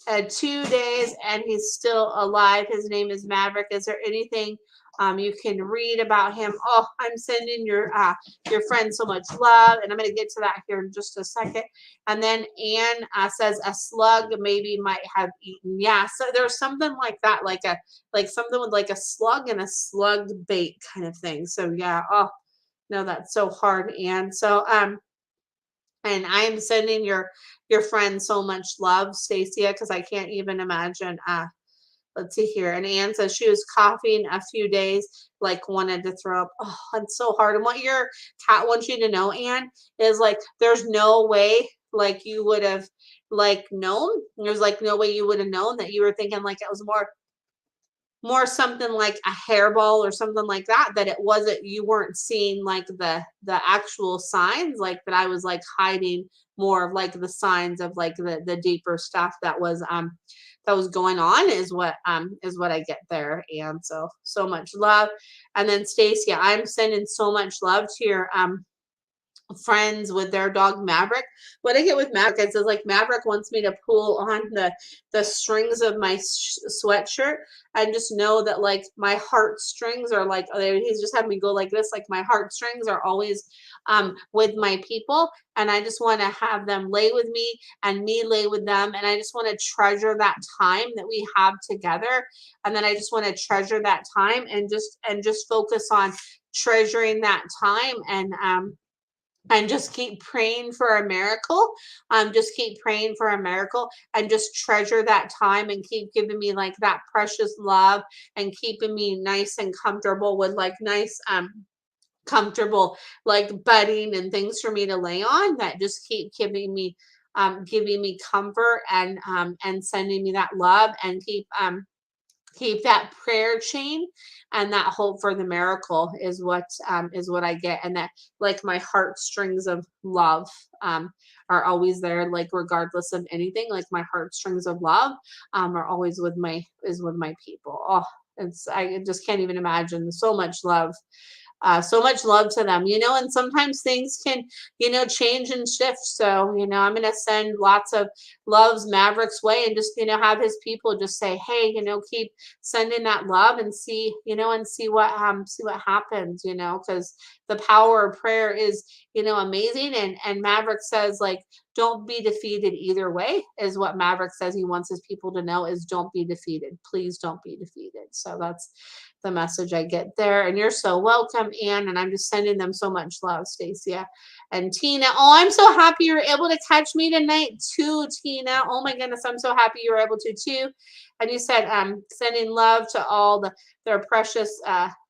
2 days, and he's still alive. His name is Maverick. Is there anything you can read about him? Oh, I'm sending your friend so much love, and I'm going to get to that here in just a second. And then Anne says a slug maybe might have eaten. Yeah, so there's something like that, like something with like a slug and a slug bait kind of thing. So yeah, oh no, that's so hard, Anne. So and I am sending your friend so much love, Stacia, because I can't even imagine. Let's see here. And Anne says she was coughing a few days, like wanted to throw up. Oh, it's so hard. And what your cat wants you to know, Anne, is like there's no way like you would have like known. There's like no way you would have known that. You were thinking like it was more something like a hairball or something like that, that it wasn't, you weren't seeing like the actual signs, like that I was like hiding more of like the signs of like the deeper stuff that was going on, is what I get there. And so so much love. And then Stacy, I'm sending so much love to your friends with their dog Maverick. What I get with Maverick is like Maverick wants me to pull on the strings of my sweatshirt and just know that like my heartstrings are like, he's just had me go like this, like my heartstrings are always with my people, and I just want to have them lay with me and me lay with them, and I just want to treasure that time that we have together, and then I just want to treasure that time and just focus on treasuring that time, and just keep praying for a miracle. Just keep praying for a miracle and just treasure that time and keep giving me like that precious love and keeping me nice and comfortable with like nice comfortable like bedding and things for me to lay on, that just keep giving me comfort and sending me that love, and keep that prayer chain and that hope for the miracle is what I get. And that like my heartstrings of love are always there, like regardless of anything, like my heartstrings of love are always with my people. Oh, I just can't even imagine. So much love, so much love to them, and sometimes things can, change and shift. So, I'm going to send lots of loves Maverick's way, and just, have his people just say, hey, keep sending that love and see, and see what happens, because the power of prayer is, amazing. And Maverick says like, don't be defeated either way, is what Maverick says. He wants his people to know is don't be defeated. Please don't be defeated. So that's the message I get there. And you're so welcome, Anne. And I'm just sending them so much love, Stacia and Tina. Oh, I'm so happy you're able to catch me tonight too, Tina. Oh my goodness, I'm so happy you were able to too. And you said sending love to all their precious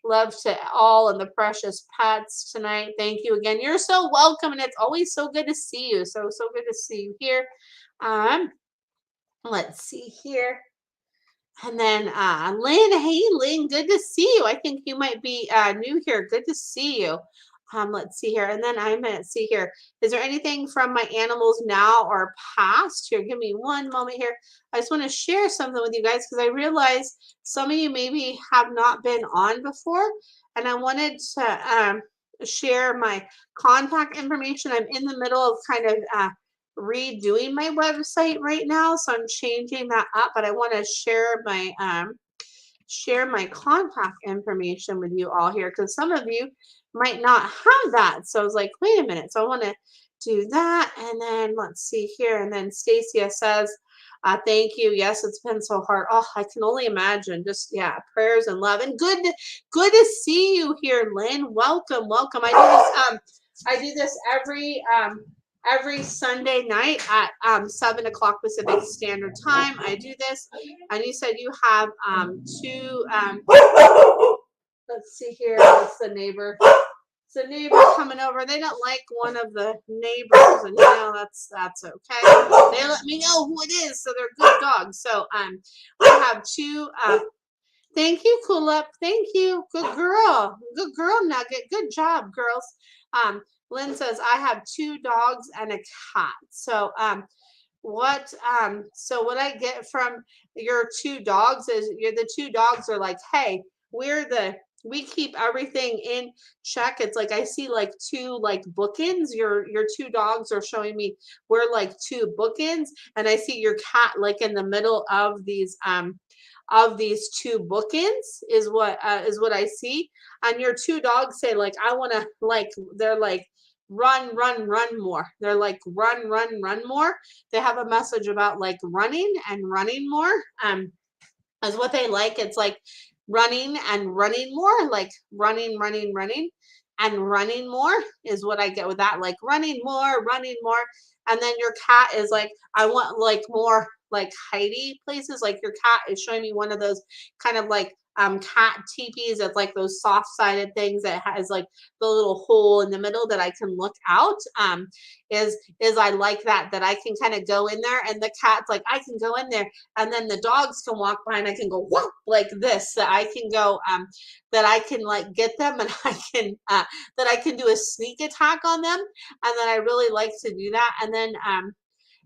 love to all and the precious pets tonight. Thank you again. You're so welcome, and it's always so good to see you. So good to see you here. Let's see here. And then Lynn, hey Lynn, good to see you. I think you might be new here. Good to see you. Let's see here. And then I'm going to see here. Is there anything from my animals now or past? Here, give me one moment here. I just want to share something with you guys because I realize some of you maybe have not been on before. And I wanted to share my contact information. I'm in the middle of kind of redoing my website right now, so I'm changing that up, but I want to share my contact information with you all here, because some of you might not have that. So I was like, wait a minute. So I want to do that. And then let's see here. And then Stacia says, thank you. Yes, it's been so hard. Oh, I can only imagine. Just prayers and love. And good to see you here, Lynn. Welcome. I do this every Sunday night at 7 o'clock Pacific Standard Time. I do this. And you said you have two let's see here. What's the neighbor? It's a neighbor coming over. They don't like one of the neighbors, and that's okay. They let me know who it is, so they're good dogs. So I have two. Thank you, Cool Up. Thank you. Good girl. Good girl, Nugget. Good job, girls. Lynn says I have two dogs and a cat. So what I get from your two dogs is the two dogs are like, hey, we keep everything in check. It's like I see like two like bookends. Your two dogs are showing me we're like two bookends, and I see your cat like in the middle of these two bookends is what I see. And your two dogs say like I want to like, they're like run more. They're like run more. They have a message about like running and running more is what they like. It's like running and running more, like running and running more is what I get with that, like running more. And then your cat is like, I want like more like Heidi places. Like your cat is showing me one of those kind of like cat teepees. It's like those soft sided things that has like the little hole in the middle that I can look out. Is I like that I can kind of go in there, and the cat's like I can go in there, and then the dogs can walk by and I can go whoop like this. That I can go that I can like get them, and I can that I can do a sneak attack on them, and then I really like to do that. And then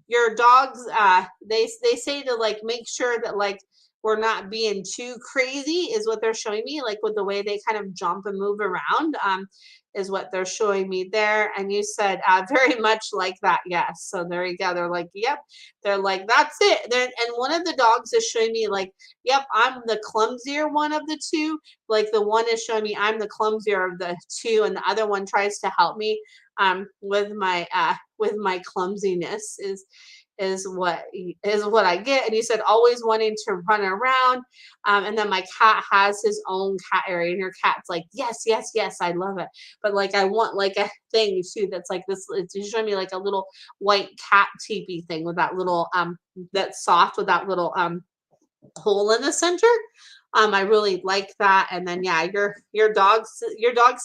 your dogs they say to like make sure that like we're not being too crazy is what they're showing me, like with the way they kind of jump and move around is what they're showing me there. And you said very much like that. Yes, so there you go. They're like yep, they're like that's it. And one of the dogs is showing me like yep, I'm the clumsier one of the two. Like the one is showing me I'm the clumsier of the two, and the other one tries to help me with my clumsiness is what I get. And you said always wanting to run around. And then my cat has his own cat area, and your cat's like, yes, yes, yes, I love it. But like I want like a thing too that's like this. It's showing me like a little white cat teepee thing with that little that's soft with that little hole in the center. I really like that. And then yeah, your dogs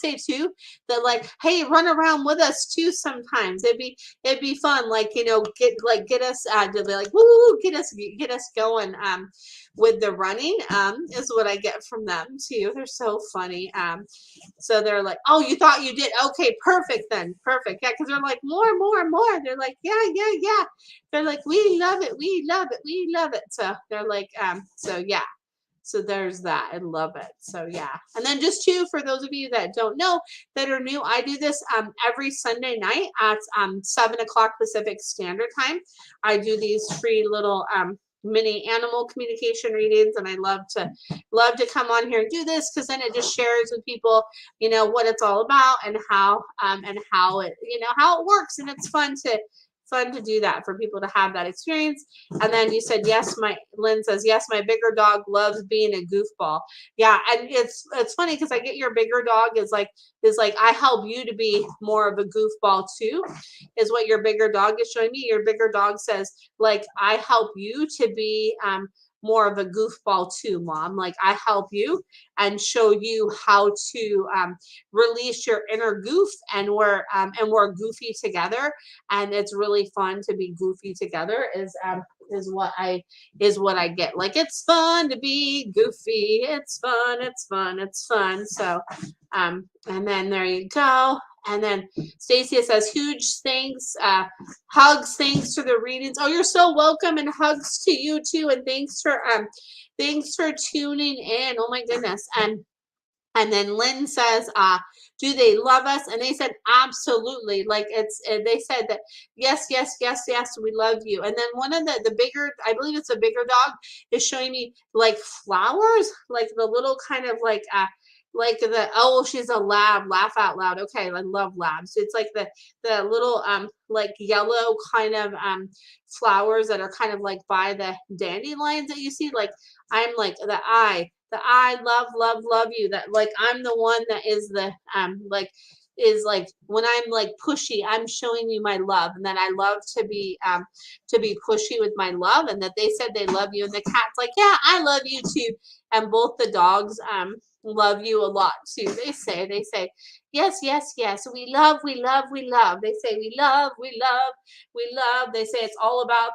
say too that like, hey, run around with us too sometimes. It'd be fun, like get us to be like woo, get us going with the running is what I get from them too. They're so funny. So they're like, oh, you thought you did? Okay, perfect then. Perfect. Yeah, because they're like more, more, more. They're like, yeah, yeah, yeah. They're like, we love it, we love it, we love it. So they're like, so yeah. So there's that. I love it. So yeah. And then just two for those of you that don't know that are new, I do this every Sunday night at 7 o'clock Pacific Standard Time. I do these free little mini animal communication readings, and I love to come on here and do this because then it just shares with people, what it's all about and how it how it works, and it's fun to do that for people to have that experience. And then you said yes, Lynn says yes, my bigger dog loves being a goofball. Yeah, and it's funny because I get your bigger dog is like I help you to be more of a goofball too, is what your bigger dog is showing me. Your bigger dog says like I help you to be more of a goofball too, mom. Like I help you and show you how to release your inner goof, and we're goofy together, and it's really fun to be goofy together. Is what I get. Like it's fun to be goofy. It's fun. It's fun. It's fun. So, and then there you go. And then Stacia says, huge thanks, hugs, thanks for the readings. Oh, you're so welcome, and hugs to you too. And thanks for tuning in. Oh my goodness. And then Lynn says, do they love us? And they said, absolutely. Like they said that, yes, yes, yes, yes, we love you. And then one of the bigger, I believe it's a bigger dog, is showing me like flowers, like the little kind of like she's a lab, laugh out loud. Okay, I love labs. It's like the little like yellow kind of flowers that are kind of like by the dandelions that you see. Like I'm like the I love you, that like I'm the one that is the like is like when I'm like pushy, I'm showing you my love, and that I love to be pushy with my love, and that they said they love you, and the cat's like, yeah, I love you too. And both the dogs love you a lot too. They say yes, yes, yes, we love, we love, we love. They say we love, we love, we love. They say it's all about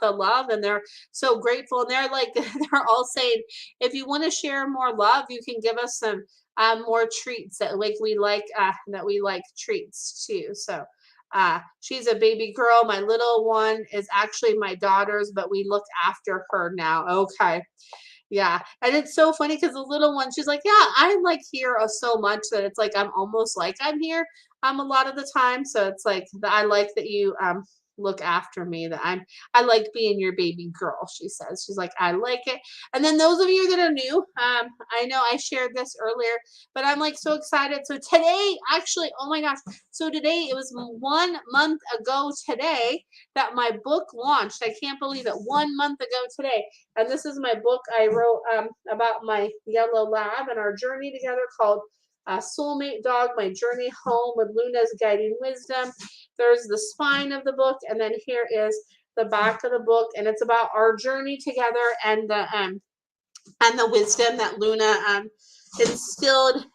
the love, and they're so grateful, and they're like they're all saying if you want to share more love, you can give us some more treats that we like treats too. So she's a baby girl. My little one is actually my daughter's, but we look after her now. Okay. Yeah. And it's so funny because the little one, she's like, yeah, I like here so much that it's like I'm almost like I'm here a lot of the time. So it's like I like that you look after me, that I like being your baby girl, she says. She's like, I like it. And then those of you that are new, I know I shared this earlier, but I'm like so excited. So today, actually, oh my gosh. So today, it was 1 month ago today that my book launched. I can't believe it. 1 month ago today. And this is my book I wrote about my yellow lab and our journey together, called Soulmate Dog, My Journey Home with Luna's Guiding Wisdom. There's the spine of the book, and then here is the back of the book, and it's about our journey together, and and the wisdom that Luna instilled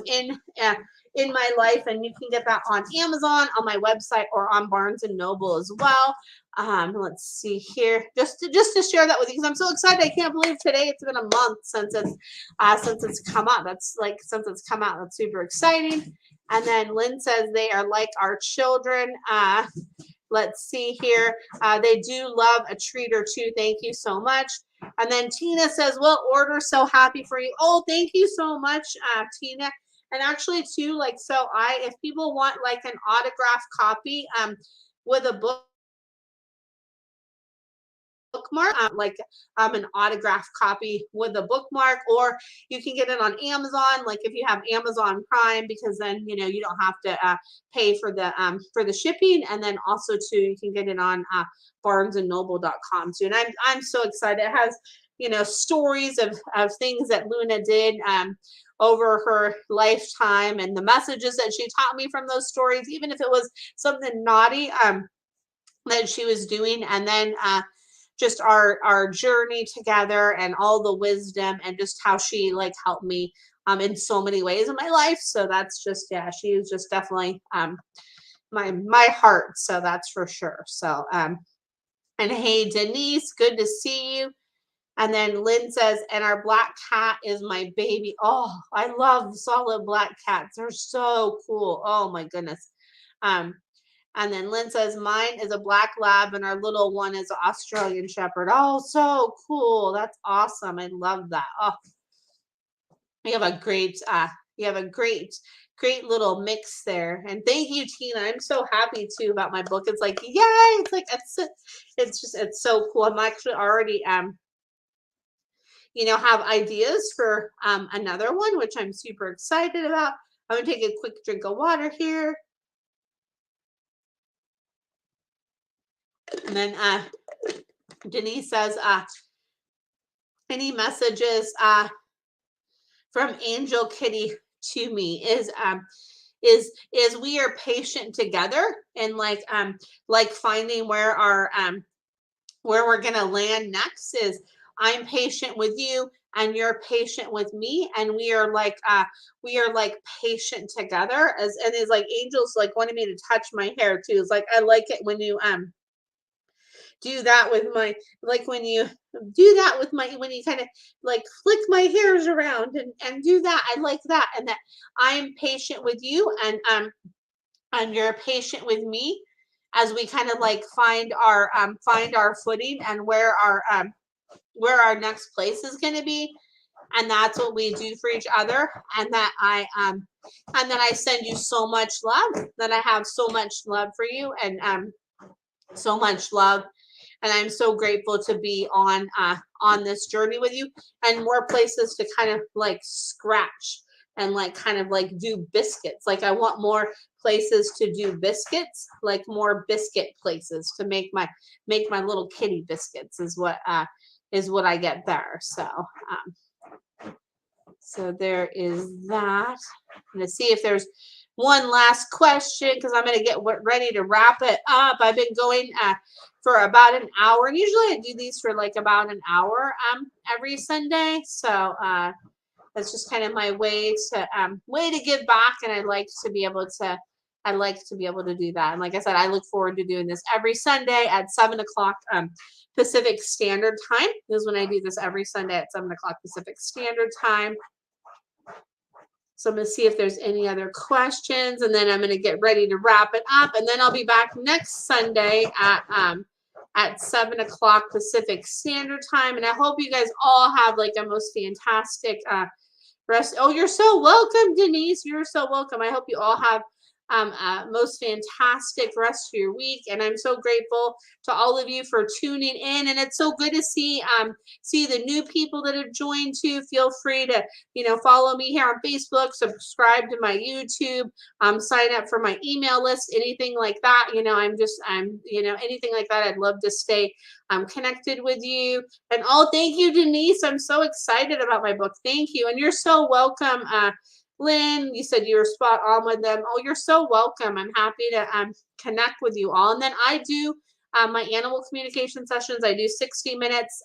in my life. And you can get that on Amazon, on my website, or on Barnes and Noble as well. Let's see here, just to share that with you, because I'm so excited. I can't believe today it's been a month since it's come out. That's like, since it's come out, that's super exciting. And then Lynn says they are like our children. Let's see here. They do love a treat or two. Thank you so much. And then Tina says, well, order, so happy for you. Oh, thank you so much, Tina. And actually too, like, so if people want like an autographed copy with a bookmark, like an autographed copy with a bookmark, or you can get it on Amazon, like if you have Amazon Prime, because then you don't have to pay for the shipping. And then also too, you can get it on barnesandnoble.com too. And I'm so excited. It has stories of things that Luna did over her lifetime, and the messages that she taught me from those stories, even if it was something naughty that she was doing. And then just our journey together, and all the wisdom, and just how she like helped me in so many ways in my life. So that's just, yeah, she is just definitely my heart. So that's for sure. So and hey Denise, good to see you. And then Lynn says, and our black cat is my baby. Oh, I love solid black cats. They're so cool. Oh my goodness. And then Lynn says, mine is a black lab and our little one is an Australian Shepherd. Oh, so cool. That's awesome. I love that. Oh, you have a great little mix there. And thank you, Tina. I'm so happy too about my book. It's like, yay. It's like, it's so cool. I'm actually already, have ideas for another one, which I'm super excited about. I'm gonna take a quick drink of water here. And then Denise says, any messages from Angel Kitty to me is we are patient together, and like finding where we're gonna land next. Is I'm patient with you and you're patient with me, and we are like patient together. And it's like Angel's like wanting me to touch my hair too. It's like, I like it when you do that with my, like when you do that with my, when you kind of like flick my hairs around and do that. I like that. And that I'm patient with you, and you're patient with me, as we kind of like find our footing, and where our next place is going to be. And that's what we do for each other. And that I send you so much love, that I have so much love for you, and so much love. And I'm so grateful to be on this journey with you, and more places to kind of like scratch, and like kind of like do biscuits. Like I want more places to do biscuits, like more biscuit places to make my little kitty biscuits is what I get there. So there is that. I'm gonna see if there's one last question, because I'm gonna get ready to wrap it up. I've been going for about an hour, and usually I do these for like about an hour every Sunday. So that's just kind of my way to give back, and I like to be able to do that. And like I said, I look forward to doing this every Sunday at 7 o'clock Pacific Standard Time. This is when I do this, every Sunday at 7 o'clock Pacific Standard Time. So I'm going to see if there's any other questions, and then I'm going to get ready to wrap it up. And then I'll be back next Sunday at 7 o'clock Pacific Standard Time. And I hope you guys all have like a most fantastic rest. Oh, you're so welcome, Denise. You're so welcome. I hope you all have most fantastic rest of your week, and I'm so grateful to all of you for tuning in. And it's so good to see the new people that have joined too. Feel free to follow me here on Facebook, subscribe to my YouTube, sign up for my email list, anything like that. I'm anything like that. I'd love to stay connected with you. And thank you, Denise. I'm so excited about my book. Thank you, and you're so welcome. Lynn, you said you were spot on with them. Oh, you're so welcome. I'm happy to connect with you all. And then I do my animal communication sessions. I do 60 minutes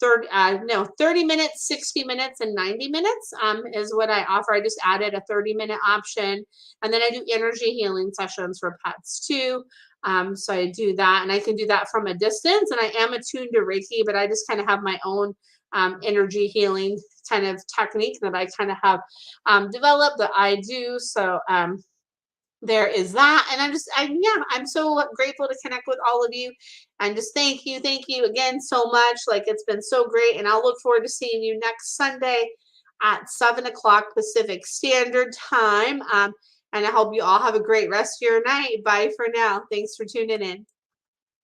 30 minutes, 60 minutes, and 90 minutes is what I offer. I just added a 30-minute option. And then I do energy healing sessions for pets too. So I do that, and I can do that from a distance. And I am attuned to Reiki, but I just kind of have my own energy healing kind of technique that I kind of have developed that I do. So there is that. And I'm so grateful to connect with all of you, and just thank you again so much. Like, it's been so great, and I'll look forward to seeing you next Sunday at 7 o'clock Pacific Standard Time. And I hope you all have a great rest of your night. Bye for now. Thanks for tuning in.